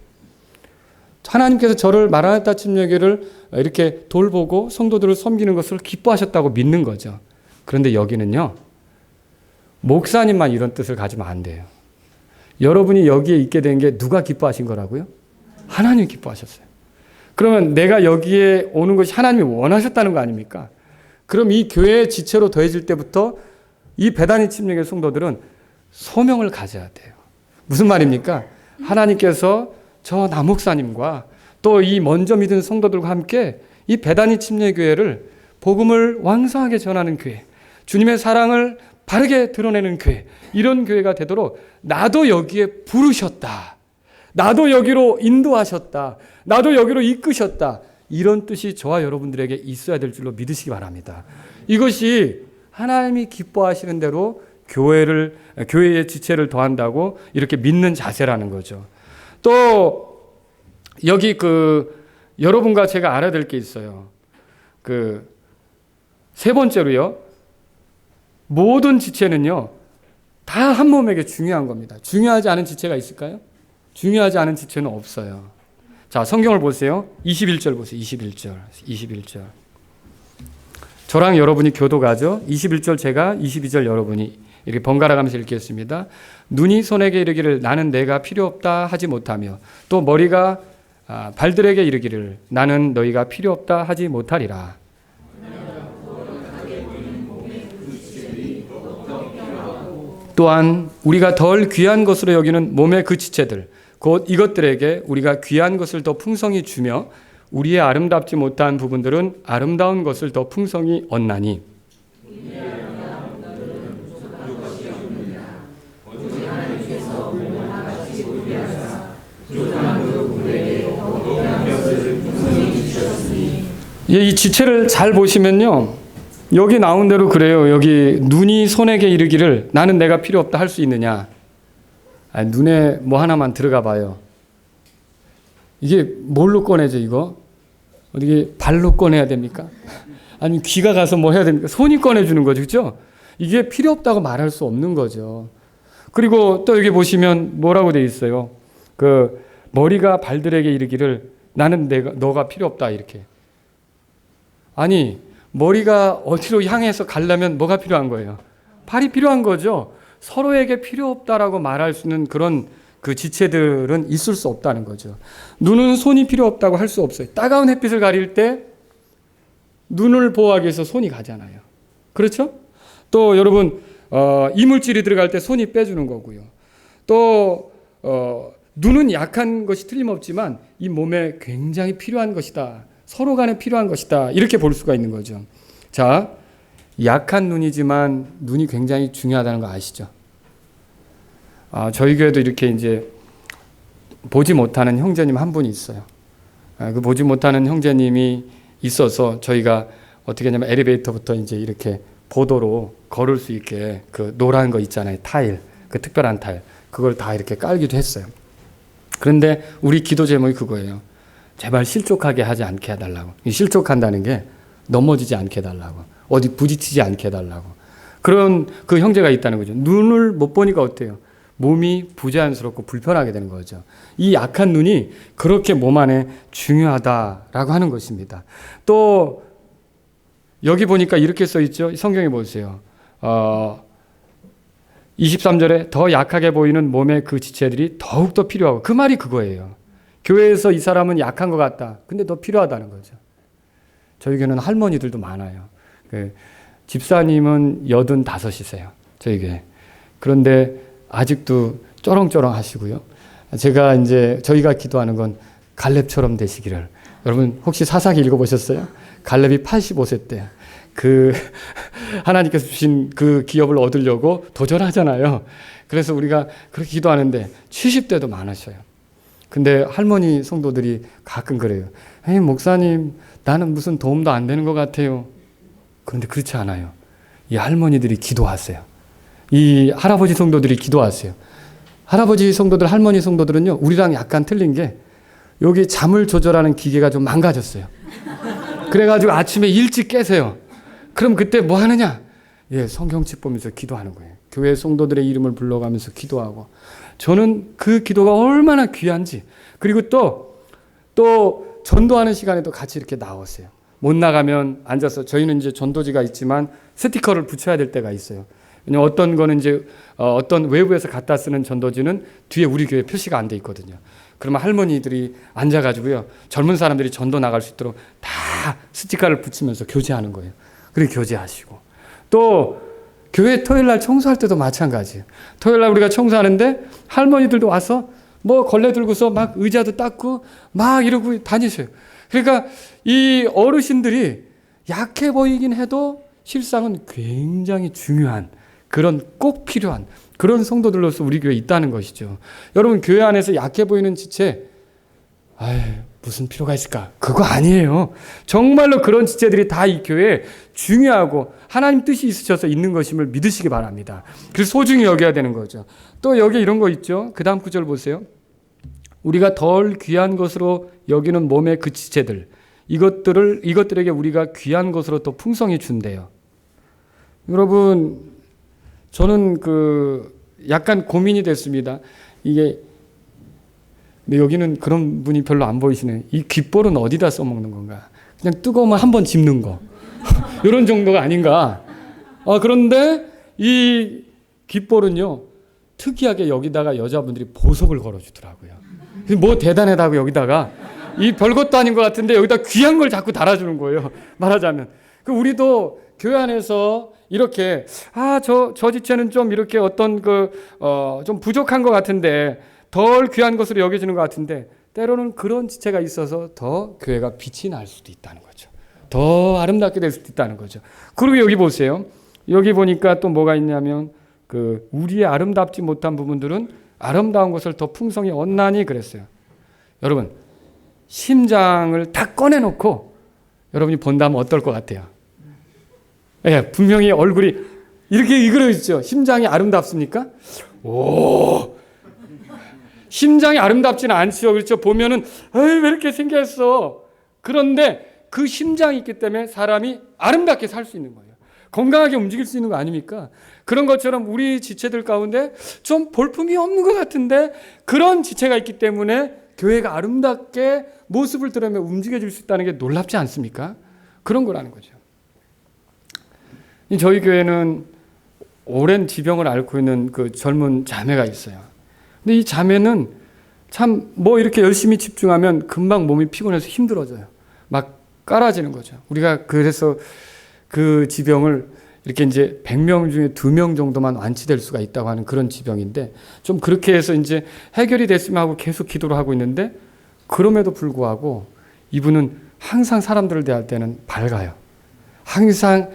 하나님께서 저를 마라나타 침례교회를 이렇게 돌보고 성도들을 섬기는 것을 기뻐하셨다고 믿는 거죠. 그런데 여기는요, 목사님만 이런 뜻을 가지면 안 돼요. 여러분이 여기에 있게 된 게 누가 기뻐하신 거라고요? 하나님이 기뻐하셨어요. 그러면 내가 여기에 오는 것이 하나님이 원하셨다는 거 아닙니까? 그럼 이 교회의 지체로 더해질 때부터 이 베다니 침례교회 성도들은 소명을 가져야 돼요. 무슨 말입니까? 하나님께서 저 남목사님과 또 이 먼저 믿은 성도들과 함께 이 베다니 침례교회를 복음을 왕성하게 전하는 교회, 주님의 사랑을 바르게 드러내는 교회, 이런 교회가 되도록 나도 여기에 부르셨다, 나도 여기로 인도하셨다, 나도 여기로 이끄셨다, 이런 뜻이 저와 여러분들에게 있어야 될 줄로 믿으시기 바랍니다. 이것이 하나님이 기뻐하시는 대로 교회의 지체를 더한다고 이렇게 믿는 자세라는 거죠. 또 여기 여러분과 제가 알아야 될 게 있어요. 세 번째로요, 모든 지체는요 다 한 몸에게 중요한 겁니다. 중요하지 않은 지체가 있을까요? 중요하지 않은 지체는 없어요. 자, 성경을 보세요. 21절 보세요. 21절. 저랑 여러분이 교도가죠. 21절 제가, 22절 여러분이 이렇게 번갈아 가면서 읽겠습니다. 눈이 손에게 이르기를 나는 내가 필요 없다 하지 못하며, 또 머리가 발들에게 이르기를 나는 너희가 필요 없다 하지 못하리라. 또한 우리가 덜 귀한 것으로 여기는 몸의 그 지체들, 곧 이것들에게 우리가 귀한 것을 더 풍성히 주며 우리의 아름답지 못한 부분들은 아름다운 것을 더 풍성히 얻나니. 이 지체를 잘 보시면요, 여기 나온 대로 그래요. 여기 눈이 손에게 이르기를 나는 내가 필요 없다 할 수 있느냐? 눈에 뭐 하나만 들어가 봐요. 이게 뭘로 꺼내죠, 이거? 어떻게 발로 꺼내야 됩니까? 아니면 귀가 가서 뭐 해야 됩니까? 손이 꺼내주는 거죠, 그렇죠? 이게 필요 없다고 말할 수 없는 거죠. 그리고 또 여기 보시면 뭐라고 돼 있어요? 머리가 발들에게 이르기를 나는 너가 필요 없다, 이렇게. 아니, 머리가 어디로 향해서 가려면 뭐가 필요한 거예요? 발이 필요한 거죠. 서로에게 필요 없다라고 말할 수 있는 그런 지체들은 있을 수 없다는 거죠. 눈은 손이 필요 없다고 할 수 없어요. 따가운 햇빛을 가릴 때 눈을 보호하기 위해서 손이 가잖아요. 그렇죠? 또 여러분, 이물질이 들어갈 때 손이 빼주는 거고요. 또 눈은 약한 것이 틀림없지만 이 몸에 굉장히 필요한 것이다. 서로 간에 필요한 것이다. 이렇게 볼 수가 있는 거죠. 자, 약한 눈이지만 눈이 굉장히 중요하다는 거 아시죠? 저희 교회도 이렇게 이제 보지 못하는 형제님 한 분이 있어요. 그 보지 못하는 형제님이 있어서 저희가 어떻게 하냐면 엘리베이터부터 이제 이렇게 보도로 걸을 수 있게 노란 거 있잖아요. 타일, 특별한 타일. 그걸 다 이렇게 깔기도 했어요. 그런데 우리 기도 제목이 그거예요. 제발 실족하게 하지 않게 해달라고. 실족한다는 게 넘어지지 않게 해달라고. 어디 부딪히지 않게 해달라고. 그런 형제가 있다는 거죠. 눈을 못 보니까 어때요? 몸이 부자연스럽고 불편하게 되는 거죠. 이 약한 눈이 그렇게 몸 안에 중요하다라고 하는 것입니다. 또 여기 보니까 이렇게 써 있죠. 성경에 보세요. 23절에 더 약하게 보이는 몸의 그 지체들이 더욱더 필요하고, 그 말이 그거예요. 교회에서 이 사람은 약한 것 같다. 근데 더 필요하다는 거죠. 저희 교회는 할머니들도 많아요. 집사님은 85이세요. 저희 교회. 그런데 아직도 쩌렁쩌렁 하시고요. 제가 이제 저희가 기도하는 건 갈렙처럼 되시기를. 여러분 혹시 사사기 읽어보셨어요? 갈렙이 85세 때 그 하나님께서 주신 그 기업을 얻으려고 도전하잖아요. 그래서 우리가 그렇게 기도하는데 70대도 많으셔요. 근데 할머니 성도들이 가끔 그래요. 에이, 목사님, 나는 무슨 도움도 안 되는 것 같아요. 그런데 그렇지 않아요. 이 할머니들이 기도하세요. 이 할아버지 성도들이 기도하세요. 할아버지 성도들, 할머니 성도들은요, 우리랑 약간 틀린 게 여기 잠을 조절하는 기계가 좀 망가졌어요. 그래가지고 아침에 일찍 깨세요. 그럼 그때 뭐 하느냐? 예, 성경책 보면서 기도하는 거예요. 교회 성도들의 이름을 불러가면서 기도하고. 저는 그 기도가 얼마나 귀한지. 그리고 또 전도하는 시간에도 같이 이렇게 나오세요. 못 나가면 앉아서, 저희는 이제 전도지가 있지만 스티커를 붙여야 될 때가 있어요. 왜냐면 어떤 거는 이제 어떤 외부에서 갖다 쓰는 전도지는 뒤에 우리 교회 표시가 안 돼 있거든요. 그러면 할머니들이 앉아가지고요, 젊은 사람들이 전도 나갈 수 있도록 다 스티커를 붙이면서 교제하는 거예요. 그렇게 교제하시고. 또 교회 토요일 날 청소할 때도 마찬가지예요. 토요일 날 우리가 청소하는데 할머니들도 와서 뭐 걸레 들고서 막 의자도 닦고 막 이러고 다니세요. 그러니까 이 어르신들이 약해 보이긴 해도 실상은 굉장히 중요한, 그런 꼭 필요한 그런 성도들로서 우리 교회에 있다는 것이죠. 여러분, 교회 안에서 약해 보이는 지체, 무슨 필요가 있을까? 그거 아니에요. 정말로 그런 지체들이 다 이 교회에 중요하고 하나님 뜻이 있으셔서 있는 것임을 믿으시기 바랍니다. 그래서 소중히 여겨야 되는 거죠. 또 여기 이런 거 있죠. 그 다음 구절 보세요. 우리가 덜 귀한 것으로 여기는 몸의 그 지체들, 이것들에게 우리가 귀한 것으로 또 풍성히 준대요. 여러분, 저는 약간 고민이 됐습니다. 이게, 근데 여기는 그런 분이 별로 안 보이시네. 이 귓볼은 어디다 써먹는 건가? 그냥 뜨거우면 한번 집는 거. 이런 정도가 아닌가. 그런데 이 귓볼은요, 특이하게 여기다가 여자분들이 보석을 걸어주더라고요. 뭐 대단하다고 여기다가. 이 별것도 아닌 것 같은데 여기다 귀한 걸 자꾸 달아주는 거예요. 말하자면. 우리도 교회 안에서 이렇게, 저 지체는 좀 이렇게 어떤 좀 부족한 것 같은데, 덜 귀한 것으로 여겨지는 것 같은데, 때로는 그런 지체가 있어서 더 교회가 빛이 날 수도 있다는 거죠. 더 아름답게 될 수도 있다는 거죠. 그리고 여기 보세요. 여기 보니까 또 뭐가 있냐면, 우리의 아름답지 못한 부분들은 아름다운 것을 더 풍성히 얻나니 그랬어요. 여러분, 심장을 다 꺼내놓고 여러분이 본다면 어떨 것 같아요? 예, 분명히 얼굴이 이렇게 이그러지죠. 심장이 아름답습니까? 심장이 아름답지는 않죠. 그렇죠? 보면은, 왜 이렇게 생겼어? 그런데 그 심장이 있기 때문에 사람이 아름답게 살 수 있는 거예요. 건강하게 움직일 수 있는 거 아닙니까? 그런 것처럼 우리 지체들 가운데 좀 볼품이 없는 것 같은데 그런 지체가 있기 때문에 교회가 아름답게 모습을 드러내며 움직여질 수 있다는 게 놀랍지 않습니까? 그런 거라는 거죠. 저희 교회는 오랜 지병을 앓고 있는 그 젊은 자매가 있어요. 근데 이 자매는 참 뭐 이렇게 열심히 집중하면 금방 몸이 피곤해서 힘들어져요. 막 깔아지는 거죠. 우리가 그래서 그 지병을 이렇게 이제 100명 중에 2명 정도만 완치될 수가 있다고 하는 그런 지병인데, 좀 그렇게 해서 이제 해결이 됐으면 하고 계속 기도를 하고 있는데, 그럼에도 불구하고 이분은 항상 사람들을 대할 때는 밝아요. 항상.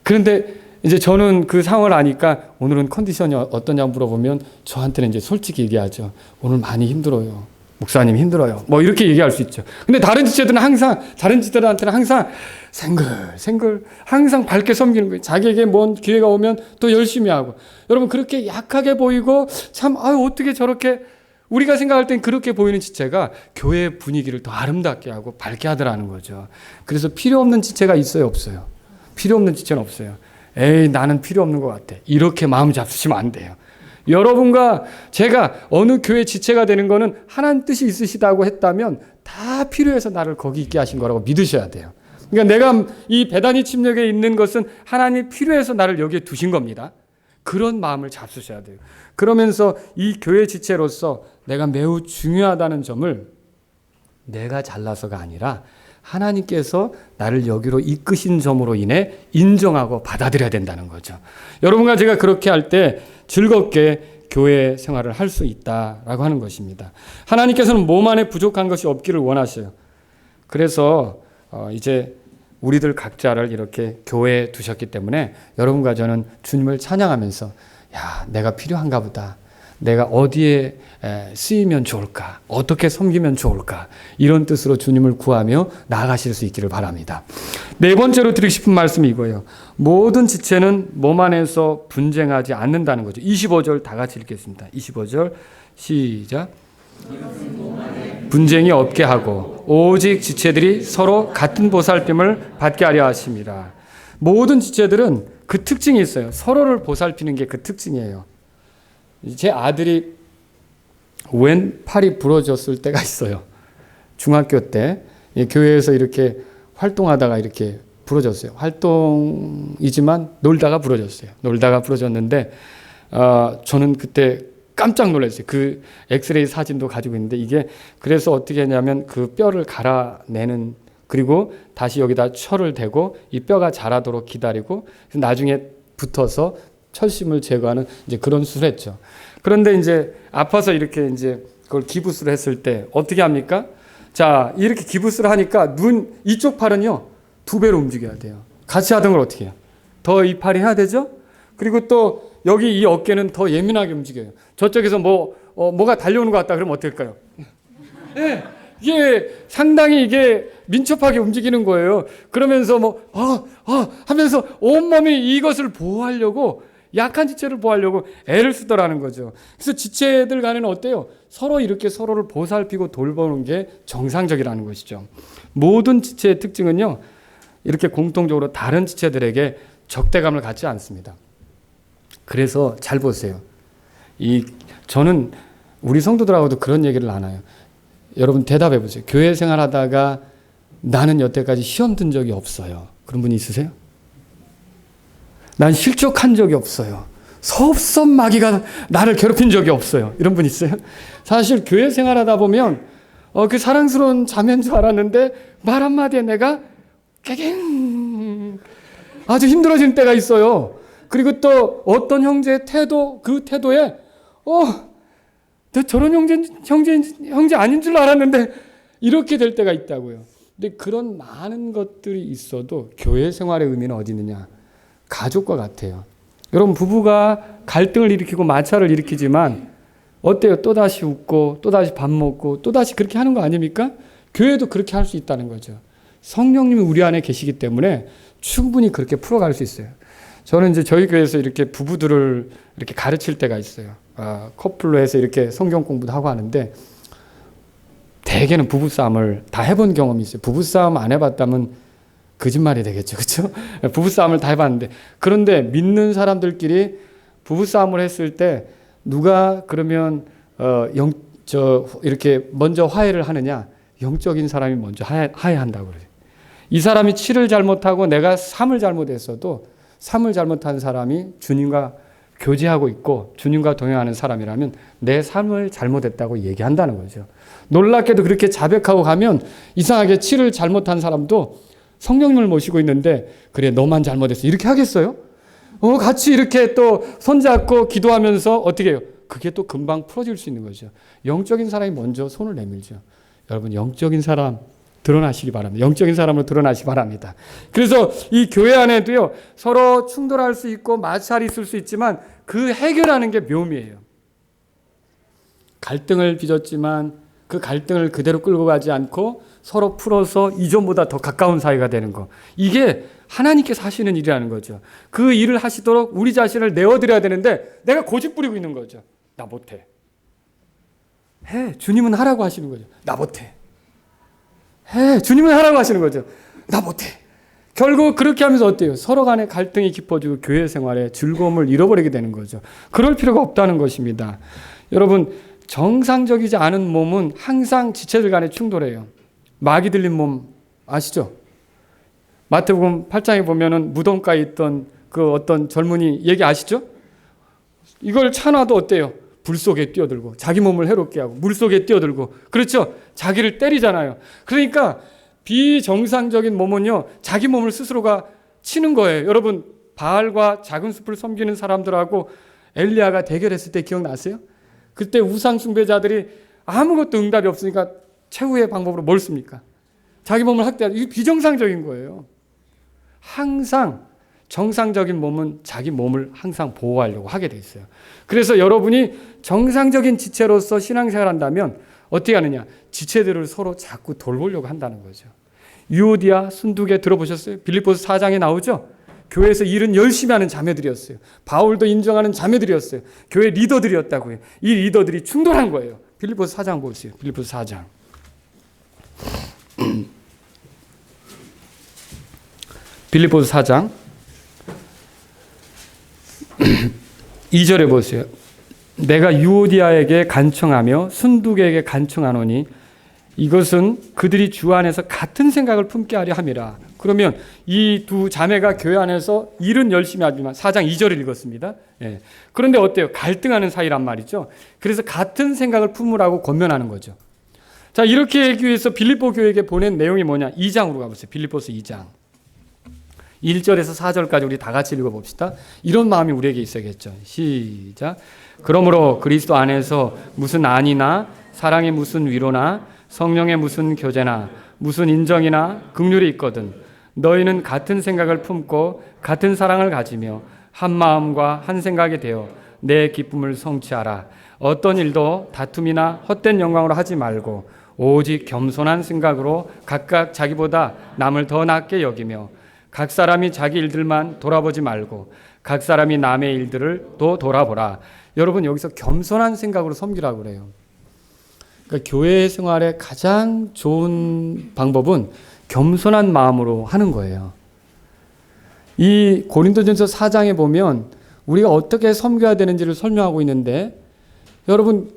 그런데 이제 저는 그 상황을 아니까 오늘은 컨디션이 어떠냐고 물어보면 저한테는 이제 솔직히 얘기하죠. 오늘 많이 힘들어요. 목사님 힘들어요. 뭐 이렇게 얘기할 수 있죠. 근데 다른 지체들은 항상, 다른 지체들한테는 항상 생글 항상 밝게 섬기는 거예요. 자기에게 뭔 기회가 오면 또 열심히 하고. 여러분, 그렇게 약하게 보이고 참 어떻게 저렇게, 우리가 생각할 땐 그렇게 보이는 지체가 교회의 분위기를 더 아름답게 하고 밝게 하더라는 거죠. 그래서 필요 없는 지체가 있어요, 없어요? 필요 없는 지체는 없어요. 나는 필요 없는 것 같아. 이렇게 마음 잡수시면 안 돼요. 여러분과 제가 어느 교회 지체가 되는 거는 하나님 뜻이 있으시다고 했다면 다 필요해서 나를 거기 있게 하신 거라고 믿으셔야 돼요. 그러니까 내가 이 베다니 침략에 있는 것은 하나님이 필요해서 나를 여기에 두신 겁니다. 그런 마음을 잡수셔야 돼요. 그러면서 이 교회 지체로서 내가 매우 중요하다는 점을 내가 잘나서가 아니라 하나님께서 나를 여기로 이끄신 점으로 인해 인정하고 받아들여야 된다는 거죠. 여러분과 제가 그렇게 할 때 즐겁게 교회 생활을 할 수 있다라고 하는 것입니다. 하나님께서는 몸 안에 부족한 것이 없기를 원하셔요. 그래서 이제 우리들 각자를 이렇게 교회에 두셨기 때문에 여러분과 저는 주님을 찬양하면서 야, 내가 필요한가 보다. 내가 어디에 쓰이면 좋을까? 어떻게 섬기면 좋을까? 이런 뜻으로 주님을 구하며 나아가실 수 있기를 바랍니다. 네 번째로 드리고 싶은 말씀이 이거예요. 모든 지체는 몸 안에서 분쟁하지 않는다는 거죠. 25절 다 같이 읽겠습니다. 25절 시작. 분쟁이 없게 하고 오직 지체들이 서로 같은 보살핌을 받게 하려 하십니다. 모든 지체들은 그 특징이 있어요. 서로를 보살피는 게 그 특징이에요. 제 아들이 왼 팔이 부러졌을 때가 있어요. 중학교 때 교회에서 이렇게 활동하다가 이렇게 부러졌어요. 활동이지만 놀다가 부러졌어요. 놀다가 부러졌는데 저는 그때 깜짝 놀랐어요. 그 엑스레이 사진도 가지고 있는데 이게 그래서 어떻게 했냐면 그 뼈를 갈아내는 그리고 다시 여기다 철을 대고 이 뼈가 자라도록 기다리고 나중에 붙어서 철심을 제거하는 이제 그런 수술을 했죠. 그런데 이제 아파서 이렇게 이제 그걸 기부스를 했을 때 어떻게 합니까? 자, 이렇게 기부스를 하니까 눈 이쪽 팔은요 2배로 움직여야 돼요. 같이 하던 걸 어떻게 해요? 더 이 팔이 해야 되죠? 그리고 또 여기 이 어깨는 더 예민하게 움직여요. 저쪽에서 뭐가 달려오는 것 같다 그러면 어떨까요? 네, 이게 상당히 이게 민첩하게 움직이는 거예요. 그러면서 하면서 온몸이 이것을 보호하려고 약한 지체를 보호하려고 애를 쓰더라는 거죠. 그래서 지체들 간에는 어때요? 서로 이렇게 서로를 보살피고 돌보는 게 정상적이라는 것이죠. 모든 지체의 특징은요, 이렇게 공통적으로 다른 지체들에게 적대감을 갖지 않습니다. 그래서 잘 보세요. 저는 우리 성도들하고도 그런 얘기를 나눠요. 여러분 대답해 보세요. 교회 생활하다가 나는 여태까지 시험 든 적이 없어요. 그런 분이 있으세요? 난 실족한 적이 없어요. 섭섭 마귀가 나를 괴롭힌 적이 없어요. 이런 분 있어요? 사실 교회 생활하다 보면 그 사랑스러운 자매인 줄 알았는데 말 한마디에 내가 깨갱 아주 힘들어지는 때가 있어요. 그리고 또 어떤 형제의 태도, 그 태도에 너 저런 형제 아닌 줄 알았는데 이렇게 될 때가 있다고요. 근데 그런 많은 것들이 있어도 교회 생활의 의미는 어디 있느냐? 가족과 같아요. 여러분 부부가 갈등을 일으키고 마찰을 일으키지만 어때요? 또다시 웃고 또다시 밥 먹고 또다시 그렇게 하는 거 아닙니까? 교회도 그렇게 할 수 있다는 거죠. 성령님이 우리 안에 계시기 때문에 충분히 그렇게 풀어갈 수 있어요. 저는 이제 저희 교회에서 이렇게 부부들을 이렇게 가르칠 때가 있어요. 커플로 해서 이렇게 성경 공부도 하고 하는데 대개는 부부싸움을 다 해본 경험이 있어요. 부부싸움 안 해봤다면 거짓말이 되겠죠. 그렇죠? 부부싸움을 다 해봤는데 그런데 믿는 사람들끼리 부부싸움을 했을 때 누가 그러면 이렇게 먼저 화해를 하느냐? 영적인 사람이 먼저 화해한다고 그래요. 이 사람이 7을 잘못하고 내가 3을 잘못했어도 3을 잘못한 사람이 주님과 교제하고 있고 주님과 동행하는 사람이라면 내 3을 잘못했다고 얘기한다는 거죠. 놀랍게도 그렇게 자백하고 가면 이상하게 7을 잘못한 사람도 성령님을 모시고 있는데 그래 너만 잘못했어 이렇게 하겠어요? 같이 이렇게 또 손잡고 기도하면서 어떻게 해요? 그게 또 금방 풀어질 수 있는 거죠. 영적인 사람이 먼저 손을 내밀죠. 여러분 영적인 사람 드러나시기 바랍니다. 영적인 사람으로 드러나시기 바랍니다. 그래서 이 교회 안에도요 서로 충돌할 수 있고 마찰이 있을 수 있지만 그 해결하는 게 묘미예요. 갈등을 빚었지만 그 갈등을 그대로 끌고 가지 않고 서로 풀어서 이전보다 더 가까운 사이가 되는 거. 이게 하나님께서 하시는 일이라는 거죠. 그 일을 하시도록 우리 자신을 내어드려야 되는데 내가 고집 부리고 있는 거죠. 나 못해. 해. 주님은 하라고 하시는 거죠. 나 못해. 해. 주님은 하라고 하시는 거죠. 나 못해. 결국 그렇게 하면서 어때요? 서로 간에 갈등이 깊어지고 교회 생활에 즐거움을 잃어버리게 되는 거죠. 그럴 필요가 없다는 것입니다. 여러분 정상적이지 않은 몸은 항상 지체들 간에 충돌해요. 마귀 들린 몸 아시죠? 마태복음 8장에 보면은 무덤가에 있던 그 어떤 젊은이 얘기 아시죠? 이걸 차놔도 어때요? 불 속에 뛰어들고 자기 몸을 해롭게 하고 물 속에 뛰어들고 그렇죠? 자기를 때리잖아요. 그러니까 비정상적인 몸은요 자기 몸을 스스로가 치는 거예요. 여러분 바알과 작은 숲을 섬기는 사람들하고 엘리야가 대결했을 때 기억나세요? 그때 우상 숭배자들이 아무것도 응답이 없으니까 최후의 방법으로 뭘 씁니까? 자기 몸을 학대하죠. 이게 비정상적인 거예요. 항상 정상적인 몸은 자기 몸을 항상 보호하려고 하게 돼 있어요. 그래서 여러분이 정상적인 지체로서 신앙생활 한다면 어떻게 하느냐? 지체들을 서로 자꾸 돌보려고 한다는 거죠. 유오디아, 순두계 들어보셨어요? 빌립보서 4장에 나오죠? 교회에서 일은 열심히 하는 자매들이었어요. 바울도 인정하는 자매들이었어요. 교회 리더들이었다고요. 이 리더들이 충돌한 거예요. 빌립보서 4장 보세요. 빌립보서 4장. 빌립보서 4장 2절에 보세요. 내가 유오디아에게 간청하며 순두계에게 간청하노니 이것은 그들이 주 안에서 같은 생각을 품게 하려 함이라. 그러면 이 두 자매가 교회 안에서 일은 열심히 하지만 4장 2절을 읽었습니다. 예. 그런데 어때요? 갈등하는 사이란 말이죠. 그래서 같은 생각을 품으라고 권면하는 거죠. 자, 이렇게 하기 위해서 빌립보 교회에게 보낸 내용이 뭐냐? 2장으로 가보세요. 빌립보서 2장 1절에서 4절까지 우리 다 같이 읽어봅시다. 이런 마음이 우리에게 있어야겠죠. 시작. 그러므로 그리스도 안에서 무슨 안이나 사랑의 무슨 위로나 성령의 무슨 교제나 무슨 인정이나 긍휼이 있거든 너희는 같은 생각을 품고 같은 사랑을 가지며 한 마음과 한 생각이 되어 내 기쁨을 성취하라. 어떤 일도 다툼이나 헛된 영광으로 하지 말고 오직 겸손한 생각으로 각각 자기보다 남을 더 낫게 여기며 각 사람이 자기 일들만 돌아보지 말고 각 사람이 남의 일들을 또 돌아보라. 여러분 여기서 겸손한 생각으로 섬기라고 그래요. 그러니까 교회 생활의 가장 좋은 방법은 겸손한 마음으로 하는 거예요. 이 고린도전서 4장에 보면 우리가 어떻게 섬겨야 되는지를 설명하고 있는데 여러분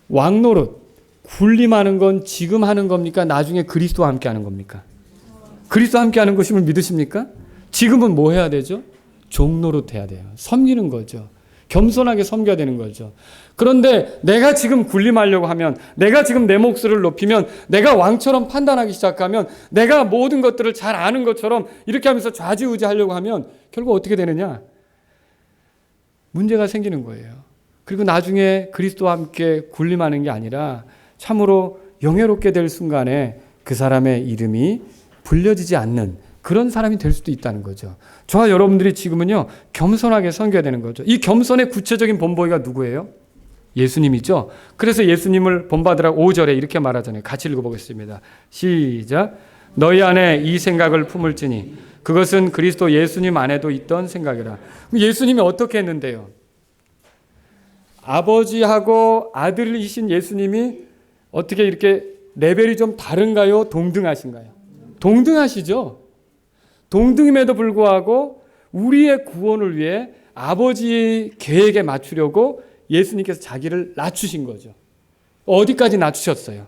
왕노릇, 군림하는 건 지금 하는 겁니까? 나중에 그리스도와 함께 하는 겁니까? 그리스도와 함께 하는 것임을 믿으십니까? 지금은 뭐 해야 되죠? 종노릇 해야 돼요. 섬기는 거죠. 겸손하게 섬겨야 되는 거죠. 그런데 내가 지금 군림하려고 하면, 내가 지금 내 목소리를 높이면, 내가 왕처럼 판단하기 시작하면, 내가 모든 것들을 잘 아는 것처럼 이렇게 하면서 좌지우지하려고 하면 결국 어떻게 되느냐? 문제가 생기는 거예요. 그리고 나중에 그리스도와 함께 군림하는 게 아니라 참으로 영예롭게 될 순간에 그 사람의 이름이 불려지지 않는 그런 사람이 될 수도 있다는 거죠. 저와 여러분들이 지금은요, 겸손하게 섬겨야 되는 거죠. 이 겸손의 구체적인 본보기가 누구예요? 예수님이죠. 그래서 예수님을 본받으라고 5절에 이렇게 말하잖아요. 같이 읽어보겠습니다. 시작. 너희 안에 이 생각을 품을지니 그것은 그리스도 예수님 안에도 있던 생각이라. 예수님이 어떻게 했는데요? 아버지하고 아들이신 예수님이 어떻게 이렇게 레벨이 좀 다른가요? 동등하신가요? 동등하시죠. 동등임에도 불구하고 우리의 구원을 위해 아버지의 계획에 맞추려고 예수님께서 자기를 낮추신 거죠. 어디까지 낮추셨어요?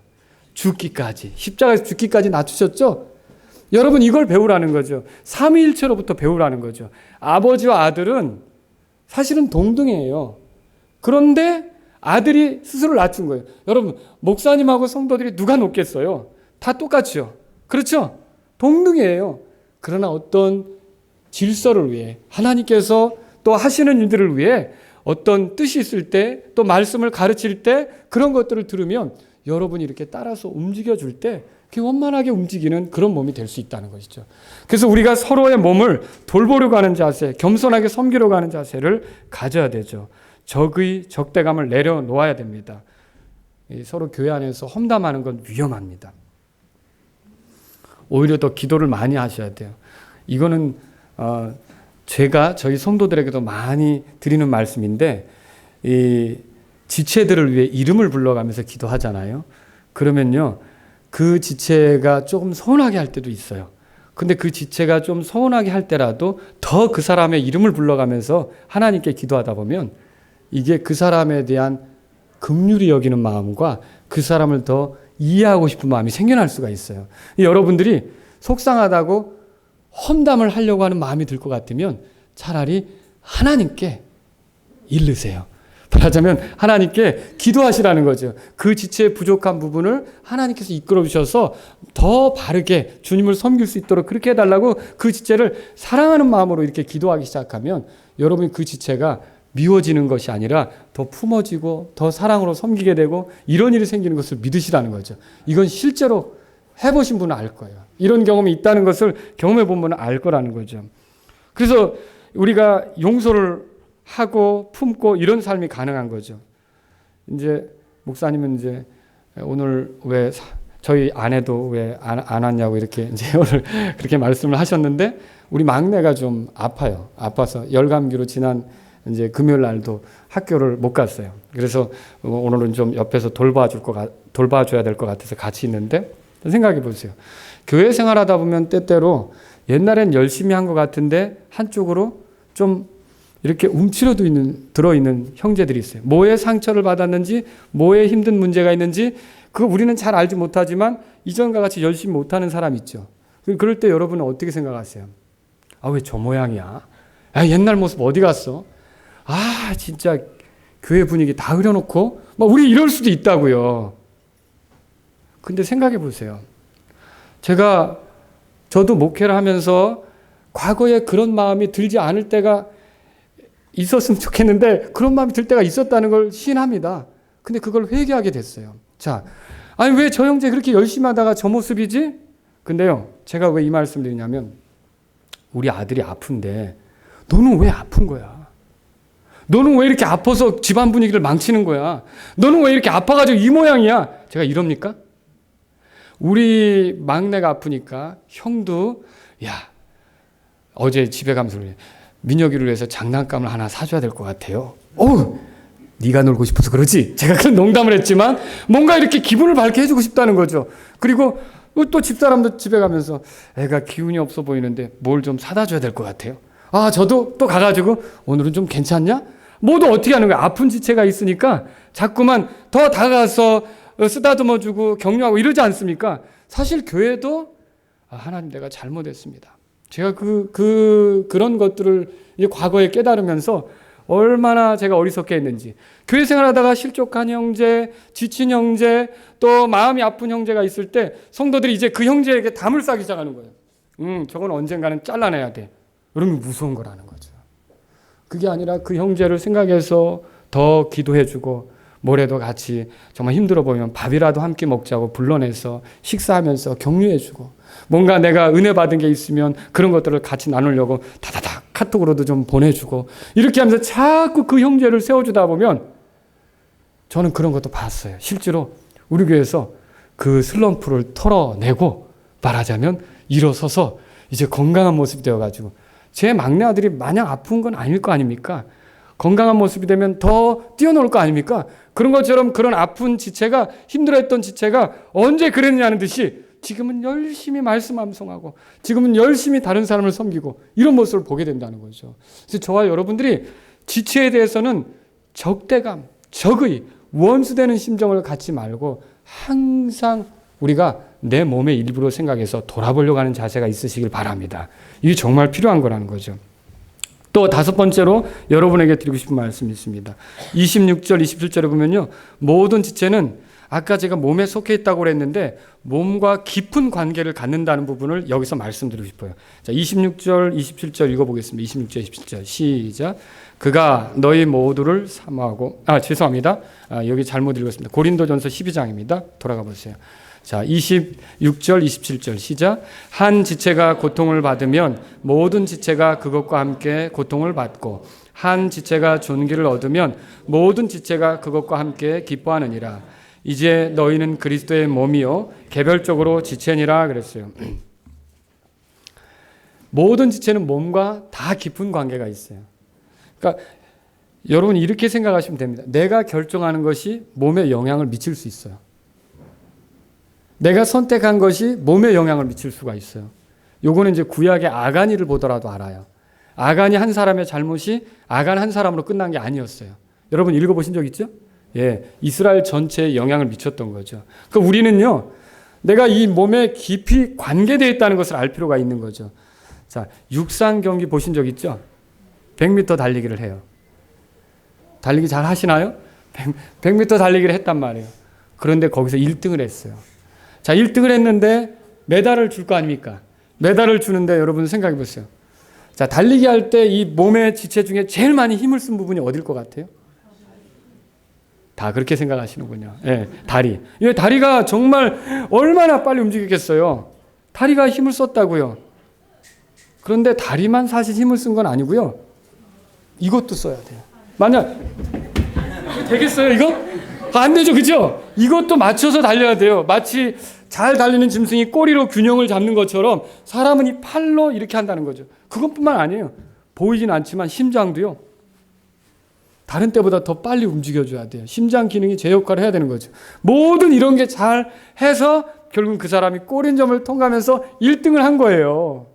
죽기까지. 십자가에서 죽기까지 낮추셨죠? 여러분 이걸 배우라는 거죠. 삼위일체로부터 배우라는 거죠. 아버지와 아들은 사실은 동등해요. 그런데 아들이 스스로 낮춘 거예요. 여러분 목사님하고 성도들이 누가 높겠어요? 다 똑같죠. 그렇죠? 동등해요. 그러나 어떤 질서를 위해 하나님께서 또 하시는 일들을 위해 어떤 뜻이 있을 때 또 말씀을 가르칠 때 그런 것들을 들으면 여러분이 이렇게 따라서 움직여줄 때 그게 원만하게 움직이는 그런 몸이 될 수 있다는 것이죠. 그래서 우리가 서로의 몸을 돌보려고 하는 자세, 겸손하게 섬기려고 하는 자세를 가져야 되죠. 적의 적대감을 내려놓아야 됩니다. 서로 교회 안에서 험담하는 건 위험합니다. 오히려 더 기도를 많이 하셔야 돼요. 이거는 제가 저희 성도들에게도 많이 드리는 말씀인데 이 지체들을 위해 이름을 불러가면서 기도하잖아요. 그러면요 그 지체가 조금 서운하게 할 때도 있어요. 근데 그 지체가 좀 서운하게 할 때라도 더 그 사람의 이름을 불러가면서 하나님께 기도하다 보면 이게 그 사람에 대한 긍휼히 여기는 마음과 그 사람을 더 이해하고 싶은 마음이 생겨날 수가 있어요. 여러분들이 속상하다고 험담을 하려고 하는 마음이 들 것 같으면 차라리 하나님께 일르세요. 말하자면 하나님께 기도하시라는 거죠. 그 지체의 부족한 부분을 하나님께서 이끌어 주셔서 더 바르게 주님을 섬길 수 있도록 그렇게 해달라고 그 지체를 사랑하는 마음으로 이렇게 기도하기 시작하면 여러분이 그 지체가 미워지는 것이 아니라 더 품어지고 더 사랑으로 섬기게 되고 이런 일이 생기는 것을 믿으시라는 거죠. 이건 실제로 해보신 분은 알 거예요. 이런 경험이 있다는 것을 경험해 본 분은 알 거라는 거죠. 그래서 우리가 용서를 하고 품고 이런 삶이 가능한 거죠. 이제 목사님은 이제 오늘 왜 저희 아내도 왜 안 왔냐고 이렇게 이제 오늘 그렇게 말씀을 하셨는데 우리 막내가 좀 아파요. 아파서 열감기로 지난 이제 금요일 날도 학교를 못 갔어요. 그래서 오늘은 좀 옆에서 돌봐줘야 될 것 같아서 같이 있는데 생각해 보세요. 교회 생활하다 보면 때때로 옛날엔 열심히 한 것 같은데 한쪽으로 좀 이렇게 움츠러도 들어있는 형제들이 있어요. 뭐에 상처를 받았는지, 뭐에 힘든 문제가 있는지, 그거 우리는 잘 알지 못하지만 이전과 같이 열심히 못하는 사람 있죠. 그럴 때 여러분은 어떻게 생각하세요? 아, 왜 저 모양이야? 아, 옛날 모습 어디 갔어? 아, 진짜 교회 분위기 다 흐려놓고, 막 우리 이럴 수도 있다고요. 근데 생각해 보세요. 저도 목회를 하면서 과거에 그런 마음이 들지 않을 때가 있었으면 좋겠는데 그런 마음이 들 때가 있었다는 걸 시인합니다. 근데 그걸 회개하게 됐어요. 자, 아니 왜 저 형제 그렇게 열심히 하다가 저 모습이지? 근데요, 제가 왜 이 말씀 드리냐면 우리 아들이 아픈데 너는 왜 아픈 거야? 너는 왜 이렇게 아파서 집안 분위기를 망치는 거야? 너는 왜 이렇게 아파가지고 이 모양이야? 제가 이럽니까? 우리 막내가 아프니까 형도 야, 어제 집에 가면서 민혁이를 위해서 장난감을 하나 사줘야 될 것 같아요. 어우, 네가 놀고 싶어서 그러지? 제가 그런 농담을 했지만 뭔가 이렇게 기분을 밝게 해주고 싶다는 거죠. 그리고 또 집사람도 집에 가면서 애가 기운이 없어 보이는데 뭘 좀 사다 줘야 될 것 같아요. 아, 저도 또 가가지고 오늘은 좀 괜찮냐? 모두 어떻게 하는 거야? 아픈 지체가 있으니까 자꾸만 더 다가가서 쓰다듬어주고 격려하고 이러지 않습니까? 사실 교회도 하나님 내가 잘못했습니다. 제가 그런 것들을 이제 과거에 깨달으면서 얼마나 제가 어리석게 했는지. 교회 생활하다가 실족한 형제, 지친 형제, 또 마음이 아픈 형제가 있을 때 성도들이 이제 그 형제에게 담을 쌓기 시작하는 거예요. 저건 언젠가는 잘라내야 돼. 그러면 무서운 거라는 거죠. 그게 아니라 그 형제를 생각해서 더 기도해주고 모레도 같이 정말 힘들어 보이면 밥이라도 함께 먹자고 불러내서 식사하면서 격려해주고 뭔가 내가 은혜 받은 게 있으면 그런 것들을 같이 나누려고 다다닥 카톡으로도 좀 보내주고 이렇게 하면서 자꾸 그 형제를 세워주다 보면 저는 그런 것도 봤어요. 실제로 우리 교회에서 그 슬럼프를 털어내고 말하자면 일어서서 이제 건강한 모습이 되어가지고 제 막내 아들이 마냥 아픈 건 아닐 거 아닙니까? 건강한 모습이 되면 더 뛰어놀 거 아닙니까? 그런 것처럼 그런 아픈 지체가 힘들어했던 지체가 언제 그랬냐는 듯이 지금은 열심히 말씀 암송하고 지금은 열심히 다른 사람을 섬기고 이런 모습을 보게 된다는 거죠. 그래서 저와 여러분들이 지체에 대해서는 적대감, 적의, 원수되는 심정을 갖지 말고 항상 우리가 내 몸의 일부로 생각해서 돌아보려고 하는 자세가 있으시길 바랍니다. 이게 정말 필요한 거라는 거죠. 또 다섯 번째로 여러분에게 드리고 싶은 말씀이 있습니다. 26절, 27절에 보면요. 모든 지체는 아까 제가 몸에 속해 있다고 그랬는데 몸과 깊은 관계를 갖는다는 부분을 여기서 말씀드리고 싶어요. 자, 26절, 27절 읽어보겠습니다. 26절, 27절 시작. 그가 너희 모두를 사모하고 죄송합니다. 여기 잘못 읽었습니다. 고린도전서 12장입니다. 돌아가 보세요. 자, 26절, 27절 시작. 한 지체가 고통을 받으면 모든 지체가 그것과 함께 고통을 받고 한 지체가 존귀를 얻으면 모든 지체가 그것과 함께 기뻐하느니라. 이제 너희는 그리스도의 몸이요 개별적으로 지체니라 그랬어요. 모든 지체는 몸과 다 깊은 관계가 있어요. 그러니까 여러분 이렇게 생각하시면 됩니다. 내가 결정하는 것이 몸에 영향을 미칠 수 있어요. 내가 선택한 것이 몸에 영향을 미칠 수가 있어요. 요거는 이제 구약의 아간이를 보더라도 알아요. 아간이 한 사람의 잘못이 아간 한 사람으로 끝난 게 아니었어요. 여러분 읽어보신 적 있죠? 예, 이스라엘 전체에 영향을 미쳤던 거죠. 그러니까 우리는요, 내가 이 몸에 깊이 관계되어 있다는 것을 알 필요가 있는 거죠. 자, 육상 경기 보신 적 있죠? 100m 달리기를 해요. 달리기 잘 하시나요? 100m 달리기를 했단 말이에요. 그런데 거기서 1등을 했어요. 자, 1등을 했는데 메달을 줄 거 아닙니까? 메달을 주는데 여러분 생각해 보세요. 자, 달리기 할 때 이 몸의 지체 중에 제일 많이 힘을 쓴 부분이 어딜 것 같아요? 다 그렇게 생각하시는군요. 예, 다리. 이 다리가 정말 얼마나 빨리 움직이겠어요? 다리가 힘을 썼다고요. 그런데 다리만 사실 힘을 쓴 건 아니고요. 이것도 써야 돼요. 만약 되겠어요, 이거? 안 되죠, 그죠? 이것도 맞춰서 달려야 돼요. 마치 잘 달리는 짐승이 꼬리로 균형을 잡는 것처럼 사람은 이 팔로 이렇게 한다는 거죠. 그것뿐만 아니에요. 보이진 않지만 심장도요. 다른 때보다 더 빨리 움직여줘야 돼요. 심장 기능이 제 역할을 해야 되는 거죠. 모든 이런 게 잘 해서 결국 그 사람이 골인점을 통과하면서 1등을 한 거예요.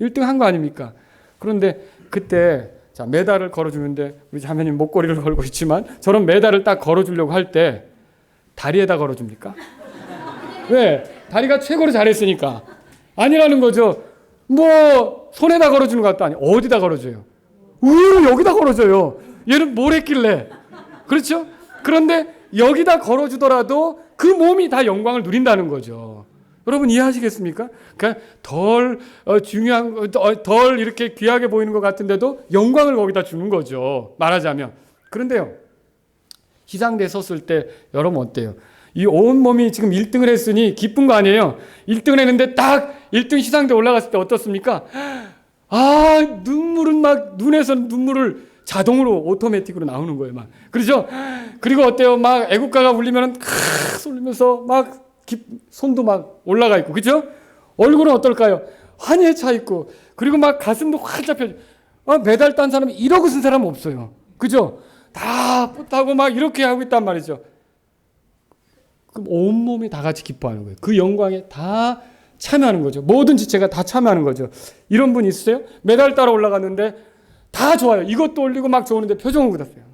1등 한 거 아닙니까? 그런데 그때 자, 메달을 걸어주는데 우리 자매님 목걸이를 걸고 있지만 저런 메달을 딱 걸어주려고 할 때 다리에다 걸어줍니까? 왜? 다리가 최고로 잘했으니까. 아니라는 거죠. 뭐 손에다 걸어주는 것도 아니에요. 어디다 걸어줘요? 의외로 여기다 걸어줘요. 얘는 뭘 했길래. 그렇죠? 그런데 여기다 걸어주더라도 그 몸이 다 영광을 누린다는 거죠. 여러분 이해하시겠습니까? 그러니까 덜 중요한, 덜 이렇게 귀하게 보이는 것 같은데도 영광을 거기다 주는 거죠. 말하자면. 그런데요, 시상대에 섰을 때 여러분 어때요? 이 온몸이 지금 1등을 했으니 기쁜 거 아니에요? 1등을 했는데 딱 1등 시상대 올라갔을 때 어떻습니까? 아, 눈물은 막, 눈에서 눈물을 자동으로 오토매틱으로 나오는 거예요, 막. 그렇죠? 그리고 어때요? 막 애국가가 울리면 쏠리면서 막 손도 막 올라가 있고, 그죠? 얼굴은 어떨까요? 환희에 차 있고, 그리고 막 가슴도 활짝 펴. 메달 딴 사람이 이러고 쓴 사람은 없어요. 그죠? 다 뿌듯하고 막 이렇게 하고 있단 말이죠. 그럼 온몸이 다 같이 기뻐하는 거예요. 그 영광에 다 참여하는 거죠. 모든 지체가 다 참여하는 거죠. 이런 분 있으세요? 메달 따라 올라갔는데 다 좋아요. 이것도 올리고 막 좋은데 표정은 굳었어요.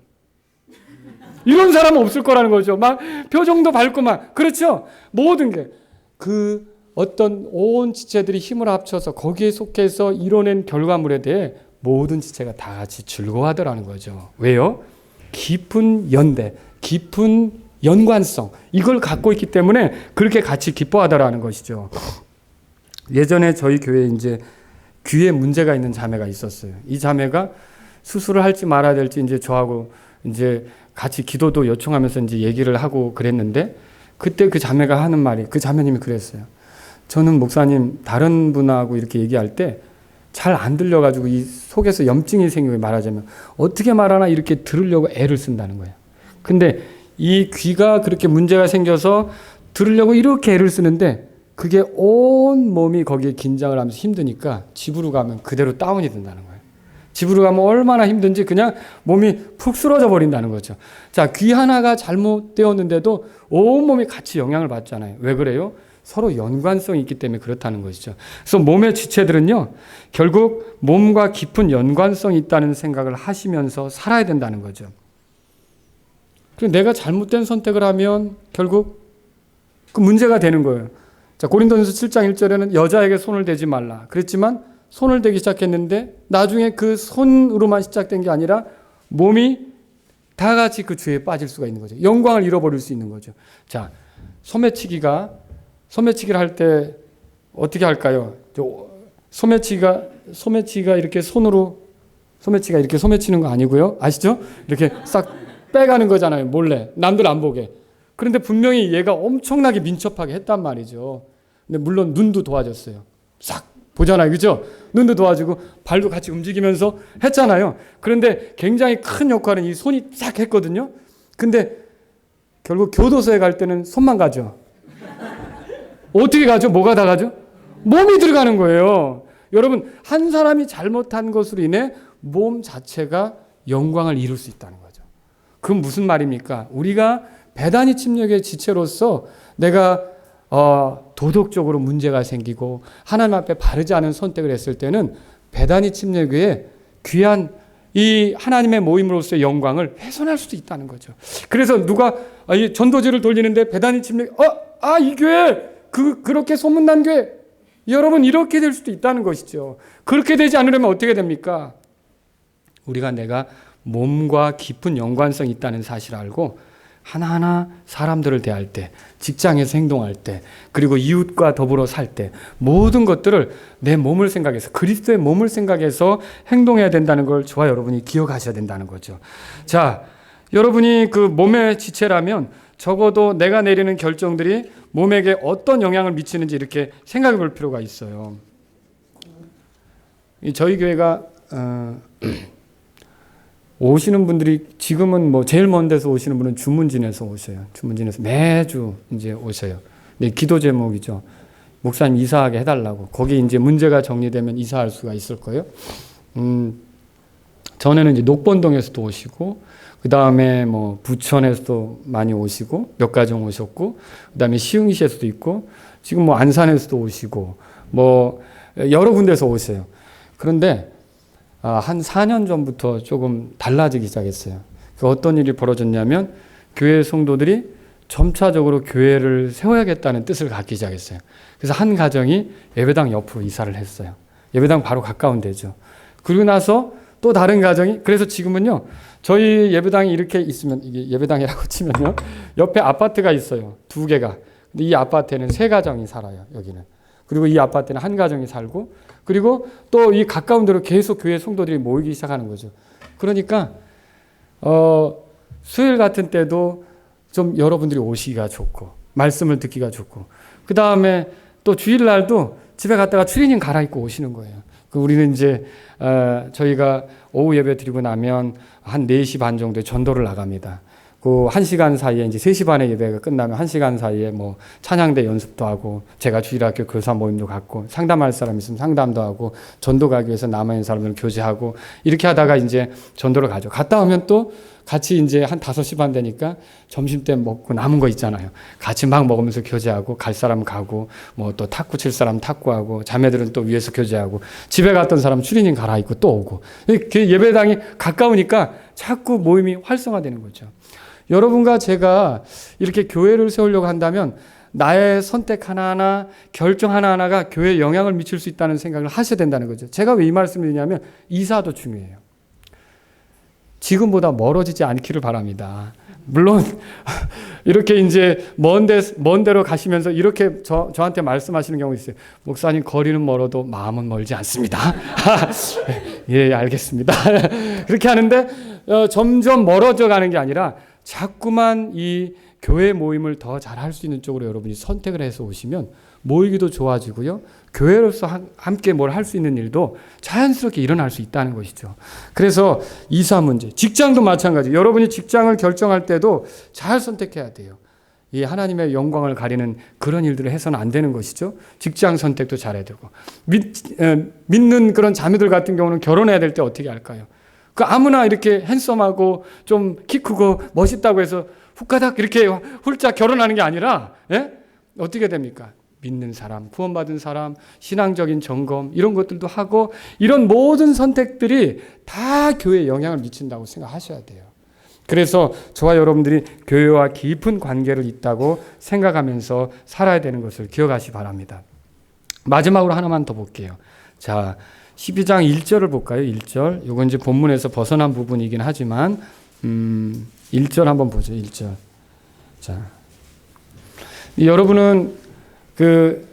이런 사람은 없을 거라는 거죠. 막 표정도 밝고 막. 그렇죠? 모든 게 그 어떤 온 지체들이 힘을 합쳐서 거기에 속해서 이뤄낸 결과물에 대해 모든 지체가 다 같이 즐거워하더라는 거죠. 왜요? 깊은 연대, 깊은 연관성, 이걸 갖고 있기 때문에 그렇게 같이 기뻐하더라는 것이죠. 예전에 저희 교회에 이제 귀에 문제가 있는 자매가 있었어요. 이 자매가 수술을 할지 말아야 될지 이제 저하고 이제 같이 기도도 요청하면서 이제 얘기를 하고 그랬는데 그때 그 자매가 하는 말이, 그 자매님이 그랬어요. 저는 목사님 다른 분하고 이렇게 얘기할 때 잘 안 들려가지고 이 속에서 염증이 생기고, 말하자면 어떻게 말하나 이렇게 들으려고 애를 쓴다는 거예요. 근데 이 귀가 그렇게 문제가 생겨서 들으려고 이렇게 애를 쓰는데 그게 온 몸이 거기에 긴장을 하면서 힘드니까 집으로 가면 그대로 다운이 된다는 거예요. 집으로 가면 얼마나 힘든지 그냥 몸이 푹 쓰러져 버린다는 거죠. 자, 귀 하나가 잘못되었는데도 온몸이 같이 영향을 받잖아요. 왜 그래요? 서로 연관성이 있기 때문에 그렇다는 것이죠. 그래서 몸의 지체들은요, 결국 몸과 깊은 연관성이 있다는 생각을 하시면서 살아야 된다는 거죠. 그리고 내가 잘못된 선택을 하면 결국 그 문제가 되는 거예요. 자, 고린도전서 7장 1절에는 여자에게 손을 대지 말라 그랬지만 손을 대기 시작했는데 나중에 그 손으로만 시작된 게 아니라 몸이 다 같이 그 죄에 빠질 수가 있는 거죠. 영광을 잃어버릴 수 있는 거죠. 자, 소매치기를 할 때 어떻게 할까요? 소매치기가 이렇게 손으로, 소매치기가 이렇게 소매치는 거 아니고요. 아시죠? 이렇게 싹 빼가는 거잖아요. 몰래. 남들 안 보게. 그런데 분명히 얘가 엄청나게 민첩하게 했단 말이죠. 근데 물론 눈도 도와줬어요. 싹 보잖아요. 그죠? 눈도 도와주고 발도 같이 움직이면서 했잖아요. 그런데 굉장히 큰 역할은 이 손이 싹 했거든요. 근데 결국 교도소에 갈 때는 손만 가죠. 어떻게 가죠? 뭐가 다 가죠? 몸이 들어가는 거예요. 여러분, 한 사람이 잘못한 것으로 인해 몸 자체가 영광을 이룰 수 있다는 거죠. 그건 무슨 말입니까? 우리가 배단위 침략의 지체로서 내가 도덕적으로 문제가 생기고 하나님 앞에 바르지 않은 선택을 했을 때는 배단위 침략의 귀한 이 하나님의 모임으로서의 영광을 훼손할 수도 있다는 거죠. 그래서 누가 이 전도지를 돌리는데 배단위 침략, 이 교회 그렇게 소문난 교회, 여러분 이렇게 될 수도 있다는 것이죠. 그렇게 되지 않으려면 어떻게 됩니까? 우리가 내가 몸과 깊은 연관성이 있다는 사실을 알고 하나하나 사람들을 대할 때, 직장에서 행동할 때, 그리고 이웃과 더불어 살 때 모든 것들을 내 몸을 생각해서 그리스도의 몸을 생각해서 행동해야 된다는 걸 저와 여러분이 기억하셔야 된다는 거죠. 자, 여러분이 그 몸의 지체라면 적어도 내가 내리는 결정들이 몸에게 어떤 영향을 미치는지 이렇게 생각해 볼 필요가 있어요. 저희 교회가 오시는 분들이 지금은 뭐 제일 먼 데서 오시는 분은 주문진에서 오셔요. 주문진에서 매주 이제 오셔요. 네, 기도 제목이죠. 목사님 이사하게 해달라고. 거기 이제 문제가 정리되면 이사할 수가 있을 거예요. 전에는 이제 녹본동에서도 오시고, 그 다음에 뭐 부천에서도 많이 오시고, 몇 가정 오셨고, 그 다음에 시흥시에서도 있고, 지금 뭐 안산에서도 오시고, 뭐 여러 군데서 오세요. 그런데 한 4년 전부터 조금 달라지기 시작했어요. 어떤 일이 벌어졌냐면 교회 성도들이 점차적으로 교회를 세워야겠다는 뜻을 갖기 시작했어요. 그래서 한 가정이 예배당 옆으로 이사를 했어요. 예배당 바로 가까운 데죠. 그리고 나서 또 다른 가정이, 그래서 지금은요, 저희 예배당이 이렇게 있으면, 이게 예배당이라고 치면요, 옆에 아파트가 있어요. 2개가. 근데 이 아파트에는 3가정이 살아요, 여기는. 그리고 이 아파트는 한 가정이 살고, 그리고 또 이 가까운 데로 계속 교회 성도들이 모이기 시작하는 거죠. 그러니까 수요일 같은 때도 좀 여러분들이 오시기가 좋고, 말씀을 듣기가 좋고, 그 다음에 또 주일날도 집에 갔다가 추리닝 갈아입고 오시는 거예요. 우리는 이제 저희가 오후 예배 드리고 나면 한 4시 반 정도에 전도를 나갑니다. 그 1시간 사이에 이제 3시 반에 예배가 끝나면 1시간 사이에 뭐 찬양대 연습도 하고, 제가 주일학교 교사 모임도 갖고, 상담할 사람 있으면 상담도 하고, 전도 가기 위해서 남아있는 사람들 교제하고, 이렇게 하다가 이제 전도를 가죠. 갔다 오면 또 같이 이제 한 5시 반 되니까 점심때 먹고 남은 거 있잖아요. 같이 막 먹으면서 교제하고, 갈 사람 가고, 뭐 또 탁구 칠 사람 탁구하고, 자매들은 또 위에서 교제하고, 집에 갔던 사람 추리닝 갈아입고 또 오고. 예배당이 가까우니까 자꾸 모임이 활성화되는 거죠. 여러분과 제가 이렇게 교회를 세우려고 한다면 나의 선택 하나하나, 결정 하나하나가 교회에 영향을 미칠 수 있다는 생각을 하셔야 된다는 거죠. 제가 왜 이 말씀을 드리냐면 이사도 중요해요. 지금보다 멀어지지 않기를 바랍니다. 물론 이렇게 이제 먼 데로 가시면서 이렇게 저한테 말씀하시는 경우 있어요. 목사님, 거리는 멀어도 마음은 멀지 않습니다. 예, 알겠습니다. 그렇게 하는데 점점 멀어져 가는 게 아니라 자꾸만 이 교회 모임을 더 잘할 수 있는 쪽으로 여러분이 선택을 해서 오시면 모이기도 좋아지고요. 교회로서 함께 뭘 할 수 있는 일도 자연스럽게 일어날 수 있다는 것이죠. 그래서 이사 문제, 직장도 마찬가지. 여러분이 직장을 결정할 때도 잘 선택해야 돼요. 이 하나님의 영광을 가리는 그런 일들을 해서는 안 되는 것이죠. 직장 선택도 잘해야 되고, 믿는 그런 자매들 같은 경우는 결혼해야 될 때 어떻게 할까요? 그 아무나 이렇게 핸섬하고 좀 키 크고 멋있다고 해서 훅가닥 이렇게 훌쩍 결혼하는 게 아니라, 예? 어떻게 됩니까? 믿는 사람, 구원받은 사람, 신앙적인 점검, 이런 것들도 하고, 이런 모든 선택들이 다 교회에 영향을 미친다고 생각하셔야 돼요. 그래서 저와 여러분들이 교회와 깊은 관계를 있다고 생각하면서 살아야 되는 것을 기억하시기 바랍니다. 마지막으로 하나만 더 볼게요. 자, 12장 1절을 볼까요? 1절. 이건 이제 본문에서 벗어난 부분이긴 하지만 1절 한번 보죠. 1절. 자, 여러분은 그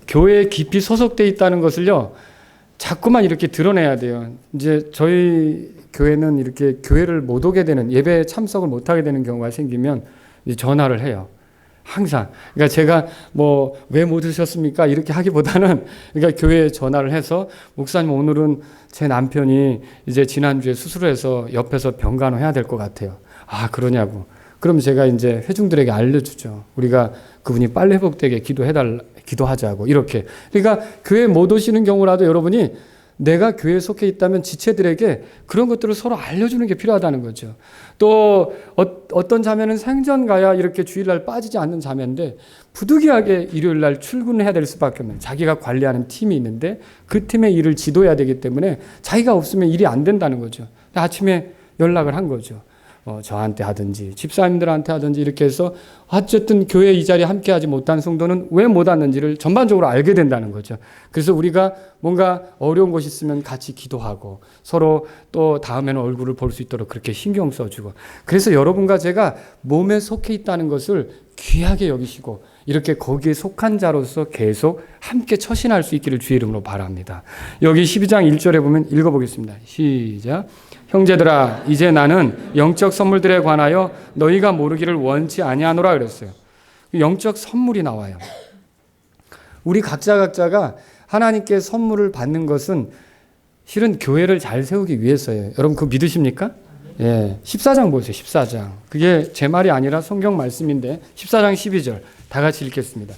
교회에 깊이 소속돼 있다는 것을요, 자꾸만 이렇게 드러내야 돼요. 이제 저희 교회는 이렇게 교회를 못 오게 되는, 예배에 참석을 못 하게 되는 경우가 생기면 이제 전화를 해요. 항상. 그러니까 제가 뭐 왜 못 오셨습니까? 이렇게 하기보다는, 그러니까 교회에 전화를 해서, 목사님 오늘은 제 남편이 이제 지난주에 수술해서 옆에서 병간호해야 될 것 같아요. 아, 그러냐고. 그럼 제가 이제 회중들에게 알려주죠. 우리가 그분이 빨리 회복되게 기도하자고, 이렇게. 그러니까 교회 못 오시는 경우라도 여러분이 내가 교회에 속해 있다면 지체들에게 그런 것들을 서로 알려주는 게 필요하다는 거죠. 또 어떤 자매는 생전 가야 이렇게 주일날 빠지지 않는 자매인데 부득이하게 일요일날 출근해야 될 수밖에 없는, 자기가 관리하는 팀이 있는데 그 팀의 일을 지도해야 되기 때문에 자기가 없으면 일이 안 된다는 거죠. 아침에 연락을 한 거죠. 저한테 하든지 집사님들한테 하든지 이렇게 해서 어쨌든 교회 이 자리에 함께하지 못한 성도는 왜 못 왔는지를 전반적으로 알게 된다는 거죠. 그래서 우리가 뭔가 어려운 것이 있으면 같이 기도하고 서로 또 다음에는 얼굴을 볼 수 있도록 그렇게 신경 써주고, 그래서 여러분과 제가 몸에 속해 있다는 것을 귀하게 여기시고 이렇게 거기에 속한 자로서 계속 함께 처신할 수 있기를 주의 이름으로 바랍니다. 여기 12장 1절에 보면 읽어보겠습니다. 시작. 형제들아 이제 나는 영적 선물들에 관하여 너희가 모르기를 원치 아니하노라 그랬어요. 영적 선물이 나와요. 우리 각자가 하나님께 선물을 받는 것은 실은 교회를 잘 세우기 위해서예요. 여러분 그거 믿으십니까? 예, 14장 보세요. 14장. 그게 제 말이 아니라 성경 말씀인데 14장 12절 다 같이 읽겠습니다.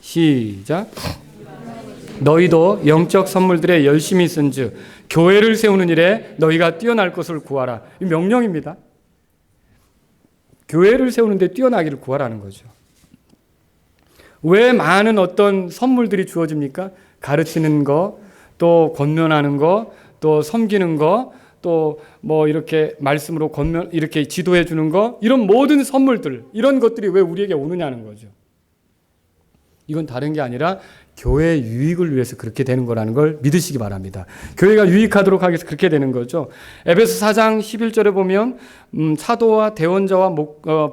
시작. 너희도 영적 선물들에 열심히 쓴즉 교회를 세우는 일에 너희가 뛰어날 것을 구하라. 이 명령입니다. 교회를 세우는 데 뛰어나기를 구하라는 거죠. 왜 많은 어떤 선물들이 주어집니까? 가르치는 거, 또 권면하는 거, 또 섬기는 거, 또 뭐 이렇게 말씀으로 이렇게 지도해 주는 거, 이런 모든 선물들, 이런 것들이 왜 우리에게 오느냐는 거죠. 이건 다른 게 아니라 교회의 유익을 위해서 그렇게 되는 거라는 걸 믿으시기 바랍니다. 교회가 유익하도록 하기 위해서 그렇게 되는 거죠. 에베소 4장 11절에 보면 사도와 대원자와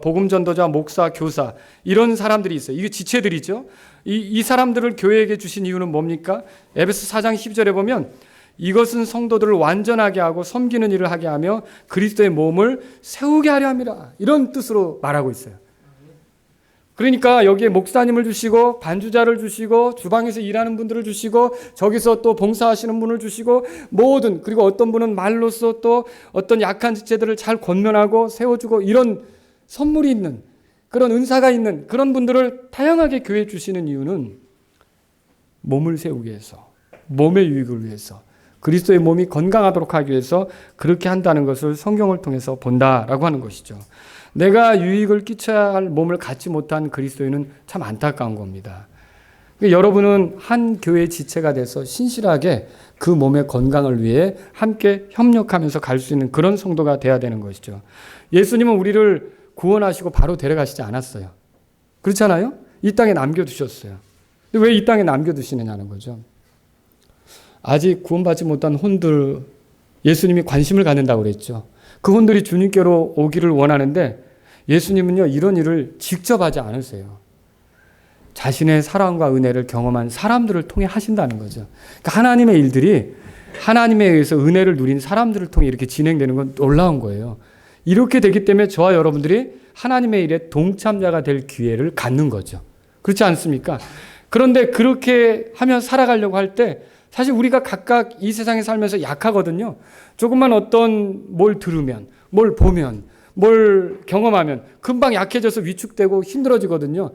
복음전도자, 목사, 교사 이런 사람들이 있어요. 이게 지체들이죠. 이 사람들을 교회에게 주신 이유는 뭡니까? 에베소 4장 12절에 보면 이것은 성도들을 완전하게 하고 섬기는 일을 하게 하며 그리스도의 몸을 세우게 하려 함이라. 이런 뜻으로 말하고 있어요. 그러니까 여기에 목사님을 주시고 반주자를 주시고 주방에서 일하는 분들을 주시고 저기서 또 봉사하시는 분을 주시고 모든, 그리고 어떤 분은 말로써 또 어떤 약한 지체들을 잘 권면하고 세워주고 이런 선물이 있는 그런 은사가 있는 그런 분들을 다양하게 교회에 주시는 이유는 몸을 세우기 위해서, 몸의 유익을 위해서, 그리스도의 몸이 건강하도록 하기 위해서 그렇게 한다는 것을 성경을 통해서 본다라고 하는 것이죠. 내가 유익을 끼쳐야 할 몸을 갖지 못한 그리스도인은 참 안타까운 겁니다. 여러분은 한 교회의 지체가 돼서 신실하게 그 몸의 건강을 위해 함께 협력하면서 갈 수 있는 그런 성도가 돼야 되는 것이죠. 예수님은 우리를 구원하시고 바로 데려가시지 않았어요. 그렇잖아요? 이 땅에 남겨두셨어요. 왜 이 땅에 남겨두시느냐는 거죠. 아직 구원받지 못한 혼들, 예수님이 관심을 갖는다고 그랬죠. 그 혼들이 주님께로 오기를 원하는데 예수님은요, 이런 일을 직접 하지 않으세요. 자신의 사랑과 은혜를 경험한 사람들을 통해 하신다는 거죠. 그러니까 하나님의 일들이 하나님에 의해서 은혜를 누린 사람들을 통해 이렇게 진행되는 건 놀라운 거예요. 이렇게 되기 때문에 저와 여러분들이 하나님의 일에 동참자가 될 기회를 갖는 거죠. 그렇지 않습니까? 그런데 그렇게 하며 살아가려고 할 때 사실 우리가 각각 이 세상에 살면서 약하거든요. 조금만 어떤 뭘 들으면, 뭘 보면, 뭘 경험하면 금방 약해져서 위축되고 힘들어지거든요.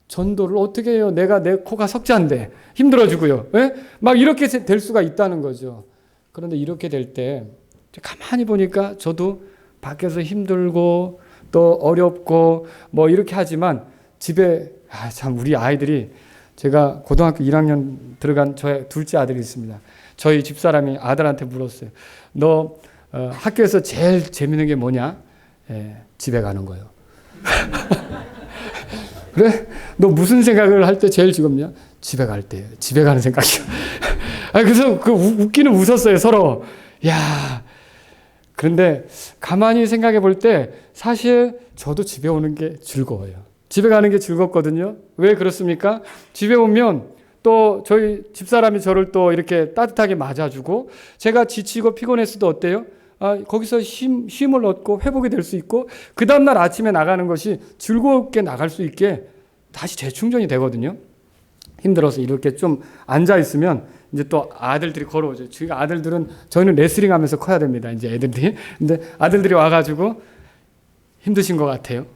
전도를 어떻게 해요? 내 코가 석자인데 힘들어지고요. 예? 막 이렇게 될 수가 있다는 거죠. 그런데 이렇게 될 때 가만히 보니까 저도 밖에서 힘들고 또 어렵고 뭐 이렇게 하지만 집에 참 우리 아이들이, 제가 고등학교 1학년 들어간 저의 둘째 아들이 있습니다. 저희 집사람이 아들한테 물었어요. 너 학교에서 제일 재밌는 게 뭐냐? 집에 가는 거예요. 그래? 너 무슨 생각을 할 때 제일 즐겁냐? 집에 갈 때. 집에 가는 생각이요. 그래서 웃기는 웃었어요, 서로. 야, 그런데 가만히 생각해 볼 때 사실 저도 집에 오는 게 즐거워요. 집에 가는 게 즐겁거든요. 왜 그렇습니까? 집에 오면 또 저희 집사람이 저를 또 이렇게 따뜻하게 맞아주고 제가 지치고 피곤했어도 어때요? 거기서 쉼을 얻고 회복이 될 수 있고 그 다음날 아침에 나가는 것이 즐겁게 나갈 수 있게 다시 재충전이 되거든요. 힘들어서 이렇게 좀 앉아있으면 이제 또 아들들이 걸어오죠. 저희는 레슬링 하면서 커야 됩니다. 이제 애들들이. 근데 아들들이 와가지고 힘드신 것 같아요.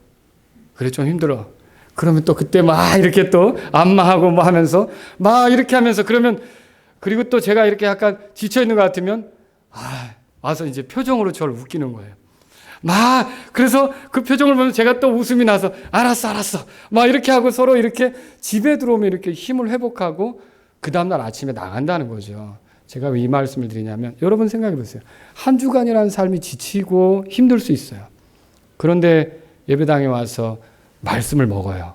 그래, 좀 힘들어. 그러면 또 그때 막 이렇게 또 안마하고 뭐 하면서 막 이렇게 하면서 그러면, 그리고 또 제가 이렇게 약간 지쳐있는 것 같으면 와서 이제 표정으로 저를 웃기는 거예요. 그래서 그 표정을 보면 제가 또 웃음이 나서 알았어 막 이렇게 하고 서로 이렇게 집에 들어오면 이렇게 힘을 회복하고 그 다음날 아침에 나간다는 거죠. 제가 왜 이 말씀을 드리냐면 여러분 생각해 보세요. 한 주간이라는 삶이 지치고 힘들 수 있어요. 그런데 예배당에 와서 말씀을 먹어요.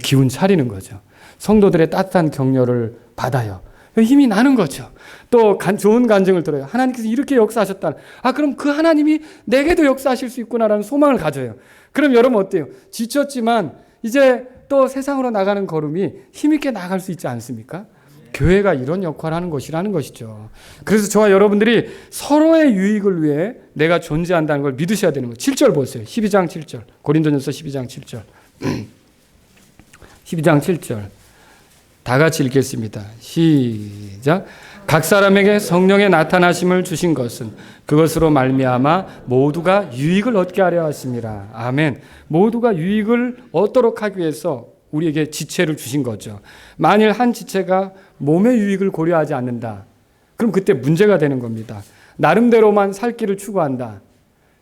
기운 차리는 거죠. 성도들의 따뜻한 격려를 받아요. 힘이 나는 거죠. 또 좋은 간증을 들어요. 하나님께서 이렇게 역사하셨다. 그럼 그 하나님이 내게도 역사하실 수 있구나라는 소망을 가져요. 그럼 여러분 어때요? 지쳤지만 이제 또 세상으로 나가는 걸음이 힘있게 나갈 수 있지 않습니까? 교회가 이런 역할을 하는 것이라는 것이죠. 그래서 저와 여러분들이 서로의 유익을 위해 내가 존재한다는 걸 믿으셔야 되는 거예요. 7절 보세요. 12장 7절. 고린도전서 12장 7절. 12장 7절. 다 같이 읽겠습니다. 시작. 각 사람에게 성령의 나타나심을 주신 것은 그것으로 말미암아 모두가 유익을 얻게 하려 하심이라. 아멘. 모두가 유익을 얻도록 하기 위해서 우리에게 지체를 주신 거죠. 만일 한 지체가 몸의 유익을 고려하지 않는다. 그럼 그때 문제가 되는 겁니다. 나름대로만 살 길을 추구한다.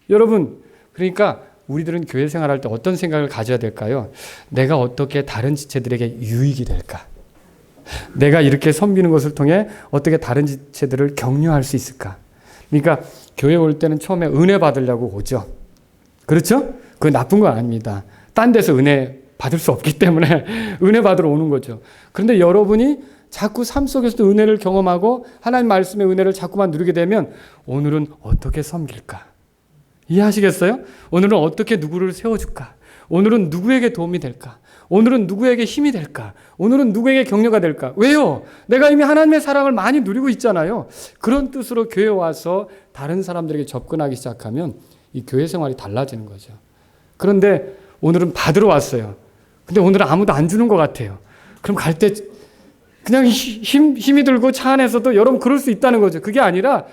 여러분, 그러니까 우리들은 교회 생활할 때 어떤 생각을 가져야 될까요? 내가 어떻게 다른 지체들에게 유익이 될까? 내가 이렇게 섬기는 것을 통해 어떻게 다른 지체들을 격려할 수 있을까? 그러니까 교회 올 때는 처음에 은혜 받으려고 오죠. 그렇죠? 그건 나쁜 건 아닙니다. 딴 데서 은혜 받을 수 없기 때문에 은혜 받으러 오는 거죠. 그런데 여러분이 자꾸 삶 속에서도 은혜를 경험하고 하나님 말씀의 은혜를 자꾸만 누리게 되면 오늘은 어떻게 섬길까? 이해하시겠어요? 오늘은 어떻게 누구를 세워줄까? 오늘은 누구에게 도움이 될까? 오늘은 누구에게 힘이 될까? 오늘은 누구에게 격려가 될까? 왜요? 내가 이미 하나님의 사랑을 많이 누리고 있잖아요. 그런 뜻으로 교회에 와서 다른 사람들에게 접근하기 시작하면 이 교회 생활이 달라지는 거죠. 그런데 오늘은 받으러 왔어요. 근데 오늘은 아무도 안 주는 것 같아요. 그럼 갈 때 그냥 힘이 들고 차 안에서도 여러분 그럴 수 있다는 거죠. 그게 아니라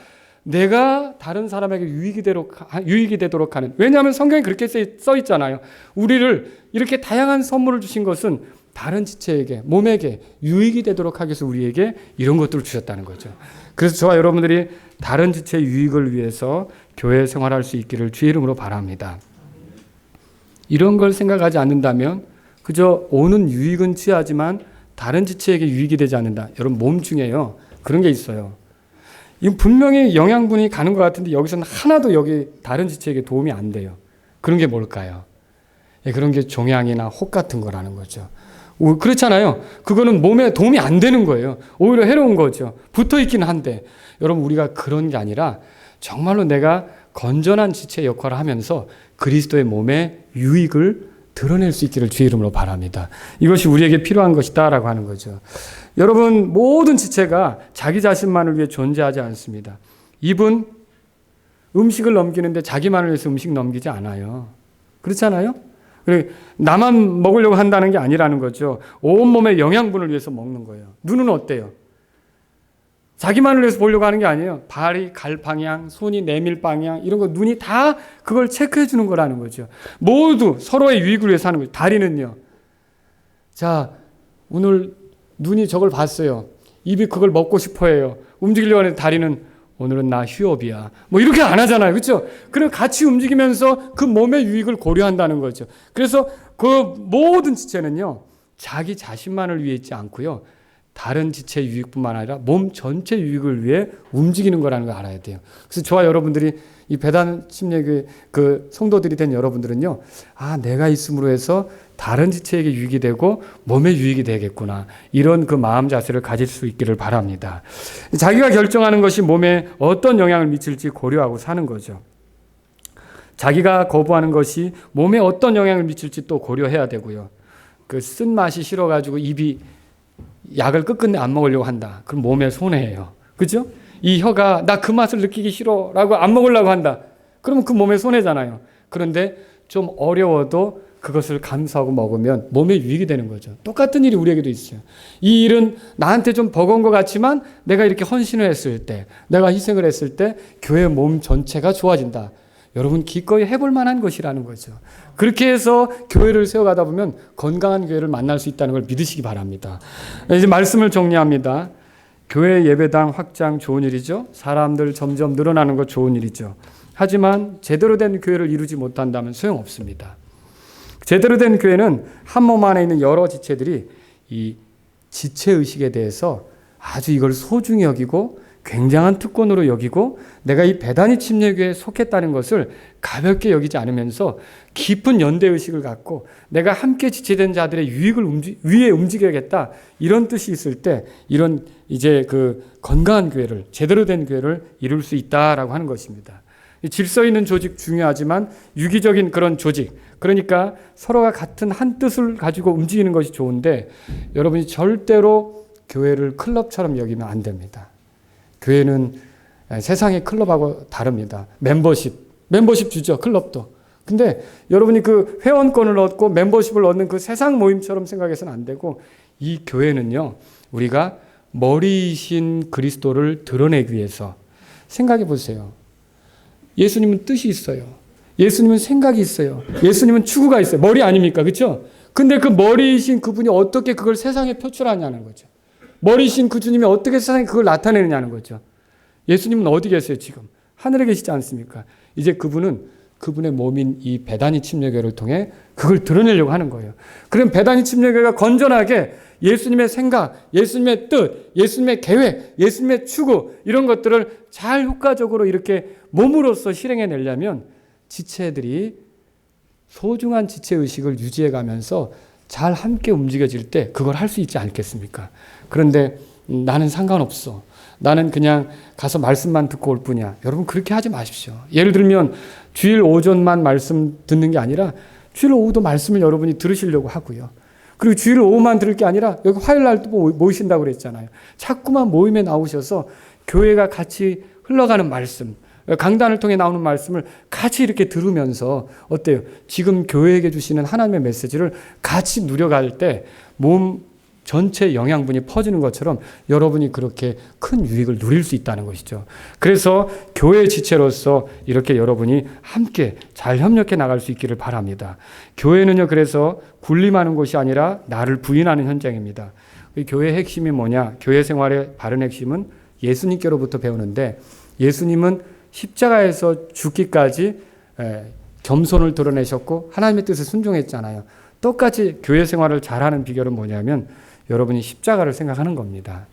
내가 다른 사람에게 유익이 되도록 하는. 왜냐하면 성경에 그렇게 써 있잖아요. 우리를 이렇게 다양한 선물을 주신 것은 다른 지체에게, 몸에게 유익이 되도록 하기 위해서 우리에게 이런 것들을 주셨다는 거죠. 그래서 저와 여러분들이 다른 지체의 유익을 위해서 교회 생활할 수 있기를 주의 이름으로 바랍니다. 이런 걸 생각하지 않는다면 그저 오는 유익은 취하지만 다른 지체에게 유익이 되지 않는다. 여러분 몸 중에요. 그런 게 있어요. 이건 분명히 영양분이 가는 것 같은데 여기서는 하나도 여기 다른 지체에게 도움이 안 돼요. 그런 게 뭘까요? 그런 게 종양이나 혹 같은 거라는 거죠. 그렇잖아요. 그거는 몸에 도움이 안 되는 거예요. 오히려 해로운 거죠. 붙어 있긴 한데 여러분 우리가 그런 게 아니라 정말로 내가 건전한 지체 역할을 하면서 그리스도의 몸에 유익을 드러낼 수 있기를 주의 이름으로 바랍니다. 이것이 우리에게 필요한 것이다라고 하는 거죠. 여러분 모든 지체가 자기 자신만을 위해 존재하지 않습니다. 입은 음식을 넘기는데 자기만을 위해서 음식 넘기지 않아요. 그렇잖아요? 나만 먹으려고 한다는 게 아니라는 거죠. 온몸의 영양분을 위해서 먹는 거예요. 눈은 어때요? 자기만을 위해서 보려고 하는 게 아니에요. 발이 갈 방향, 손이 내밀 방향 이런 거 눈이 다 그걸 체크해 주는 거라는 거죠. 모두 서로의 유익을 위해서 하는 거죠. 다리는요. 자, 오늘 눈이 저걸 봤어요. 입이 그걸 먹고 싶어 해요. 움직이려고 하는데 다리는 오늘은 나 휴업이야. 뭐 이렇게 안 하잖아요. 그렇죠? 그럼 같이 움직이면서 그 몸의 유익을 고려한다는 거죠. 그래서 그 모든 지체는요. 자기 자신만을 위해 있지 않고요. 다른 지체의 유익뿐만 아니라 몸 전체 유익을 위해 움직이는 거라는 걸 알아야 돼요. 그래서 저와 여러분들이 이 배단 침례교회 그 성도들이 된 여러분들은요. 내가 있음으로 해서 다른 지체에게 유익이 되고 몸에 유익이 되겠구나. 이런 그 마음 자세를 가질 수 있기를 바랍니다. 자기가 결정하는 것이 몸에 어떤 영향을 미칠지 고려하고 사는 거죠. 자기가 거부하는 것이 몸에 어떤 영향을 미칠지 또 고려해야 되고요. 그 쓴맛이 싫어가지고 입이 약을 끝끝내 안 먹으려고 한다. 그럼 몸에 손해예요. 그죠? 이 혀가 나 그 맛을 느끼기 싫어라고 안 먹으려고 한다. 그러면 그 몸에 손해잖아요. 그런데 좀 어려워도 그것을 감수하고 먹으면 몸에 유익이 되는 거죠. 똑같은 일이 우리에게도 있어요. 이 일은 나한테 좀 버거운 것 같지만 내가 이렇게 헌신을 했을 때, 내가 희생을 했을 때 교회 몸 전체가 좋아진다. 여러분 기꺼이 해볼 만한 것이라는 거죠. 그렇게 해서 교회를 세워가다 보면 건강한 교회를 만날 수 있다는 걸 믿으시기 바랍니다. 이제 말씀을 정리합니다. 교회 예배당 확장 좋은 일이죠. 사람들 점점 늘어나는 것 좋은 일이죠. 하지만 제대로 된 교회를 이루지 못한다면 소용없습니다. 제대로 된 교회는 한 몸 안에 있는 여러 지체들이 이 지체의식에 대해서 아주 이걸 소중히 여기고 굉장한 특권으로 여기고 내가 이 배단위 침례교회에 속했다는 것을 가볍게 여기지 않으면서 깊은 연대의식을 갖고 내가 함께 지체된 자들의 유익을 위해 움직여야겠다, 이런 뜻이 있을 때 이런 이제 그 건강한 교회를, 제대로 된 교회를 이룰 수 있다라고 하는 것입니다. 질서 있는 조직 중요하지만 유기적인 그런 조직, 그러니까 서로가 같은 한 뜻을 가지고 움직이는 것이 좋은데 여러분이 절대로 교회를 클럽처럼 여기면 안 됩니다. 교회는 세상의 클럽하고 다릅니다. 멤버십 주죠, 클럽도. 근데 여러분이 그 회원권을 얻고 멤버십을 얻는 그 세상 모임처럼 생각해서는 안 되고, 이 교회는요, 우리가 머리이신 그리스도를 드러내기 위해서, 생각해 보세요. 예수님은 뜻이 있어요. 예수님은 생각이 있어요. 예수님은 추구가 있어요. 머리 아닙니까? 그렇죠? 근데 그 머리이신 그분이 어떻게 그걸 세상에 표출하냐는 거죠. 머리이신 그 주님이 어떻게 세상에 그걸 나타내느냐는 거죠. 예수님은 어디 계세요, 지금? 하늘에 계시지 않습니까? 이제 그분은 그분의 몸인 이 배단위 침례교회를 통해 그걸 드러내려고 하는 거예요. 그럼 배단위 침례교회가 건전하게 예수님의 생각, 예수님의 뜻, 예수님의 계획, 예수님의 추구, 이런 것들을 잘 효과적으로 이렇게 몸으로써 실행해내려면 지체들이 소중한 지체의식을 유지해가면서 잘 함께 움직여질 때 그걸 할 수 있지 않겠습니까? 그런데 나는 상관없어, 나는 그냥 가서 말씀만 듣고 올 뿐이야. 여러분, 그렇게 하지 마십시오. 예를 들면 주일 오전만 말씀 듣는 게 아니라 주일 오후도 말씀을 여러분이 들으시려고 하고요. 그리고 주일 오후만 들을 게 아니라 여기 화요일 날도 모이신다고 그랬잖아요. 자꾸만 모임에 나오셔서 교회가 같이 흘러가는 말씀, 강단을 통해 나오는 말씀을 같이 이렇게 들으면서 어때요? 지금 교회에게 주시는 하나님의 메시지를 같이 누려갈 때 몸 전체 영양분이 퍼지는 것처럼 여러분이 그렇게 큰 유익을 누릴 수 있다는 것이죠. 그래서 교회 지체로서 이렇게 여러분이 함께 잘 협력해 나갈 수 있기를 바랍니다. 교회는요, 그래서 군림하는 곳이 아니라 나를 부인하는 현장입니다. 교회의 핵심이 뭐냐? 교회 생활의 바른 핵심은 예수님께로부터 배우는데, 예수님은 십자가에서 죽기까지 겸손을 드러내셨고 하나님의 뜻에 순종했잖아요. 똑같이 교회 생활을 잘하는 비결은 뭐냐면 여러분이 십자가를 생각하는 겁니다.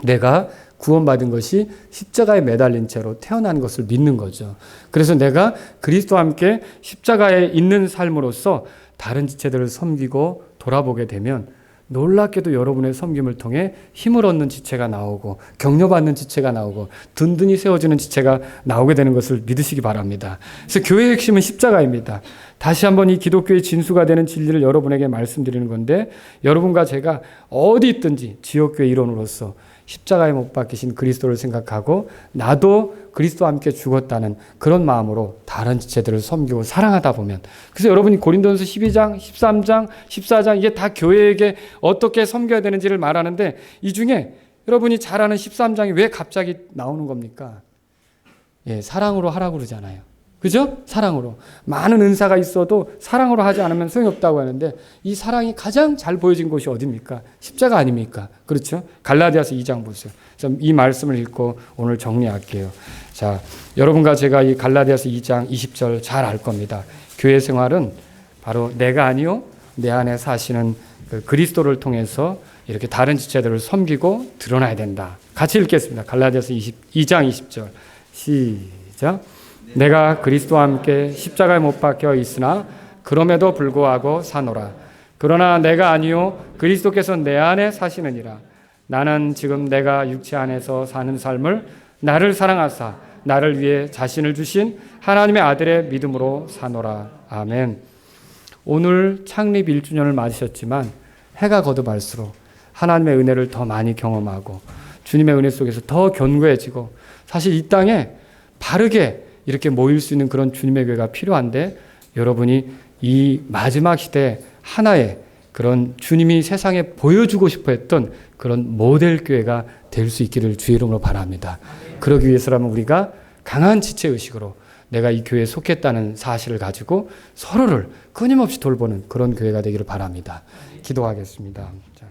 내가 구원받은 것이 십자가에 매달린 채로 태어난 것을 믿는 거죠. 그래서 내가 그리스도와 함께 십자가에 있는 삶으로서 다른 지체들을 섬기고 돌아보게 되면 놀랍게도 여러분의 섬김을 통해 힘을 얻는 지체가 나오고 격려받는 지체가 나오고 든든히 세워지는 지체가 나오게 되는 것을 믿으시기 바랍니다. 그래서 교회의 핵심은 십자가입니다. 다시 한번 이 기독교의 진수가 되는 진리를 여러분에게 말씀드리는 건데, 여러분과 제가 어디 있든지 지역교회 일원으로서 십자가에 못 박히신 그리스도를 생각하고 나도 그리스도와 함께 죽었다는 그런 마음으로 다른 지체들을 섬기고 사랑하다 보면, 그래서 여러분이 고린도전서 12장, 13장, 14장 이게 다 교회에게 어떻게 섬겨야 되는지를 말하는데, 이 중에 여러분이 잘 아는 13장이 왜 갑자기 나오는 겁니까? 사랑으로 하라고 그러잖아요. 그죠? 사랑으로. 많은 은사가 있어도 사랑으로 하지 않으면 소용이 없다고 하는데, 이 사랑이 가장 잘 보여진 곳이 어디입니까? 십자가 아닙니까? 그렇죠? 갈라디아서 2장 보세요. 이 말씀을 읽고 오늘 정리할게요. 자, 여러분과 제가 이 갈라디아서 2장 20절 잘 알 겁니다. 교회 생활은 바로 내가 아니요 내 안에 사시는 그 그리스도를 통해서 이렇게 다른 지체들을 섬기고 드러나야 된다. 같이 읽겠습니다. 갈라디아서 2장 20절 시작. 내가 그리스도와 함께 십자가에 못 박혀 있으나 그럼에도 불구하고 사노라. 그러나 내가 아니요 그리스도께서 내 안에 사시느니라. 나는 지금 내가 육체 안에서 사는 삶을 나를 사랑하사 나를 위해 자신을 주신 하나님의 아들의 믿음으로 사노라. 아멘. 오늘 창립 1주년을 맞으셨지만 해가 거듭할수록 하나님의 은혜를 더 많이 경험하고 주님의 은혜 속에서 더 견고해지고, 사실 이 땅에 바르게 이렇게 모일 수 있는 그런 주님의 교회가 필요한데, 여러분이 이 마지막 시대 하나의 그런 주님이 세상에 보여주고 싶어 했던 그런 모델 교회가 될 수 있기를 주의 이름으로 바랍니다. 그러기 위해서라면 우리가 강한 지체의식으로 내가 이 교회에 속했다는 사실을 가지고 서로를 끊임없이 돌보는 그런 교회가 되기를 바랍니다. 기도하겠습니다. 자.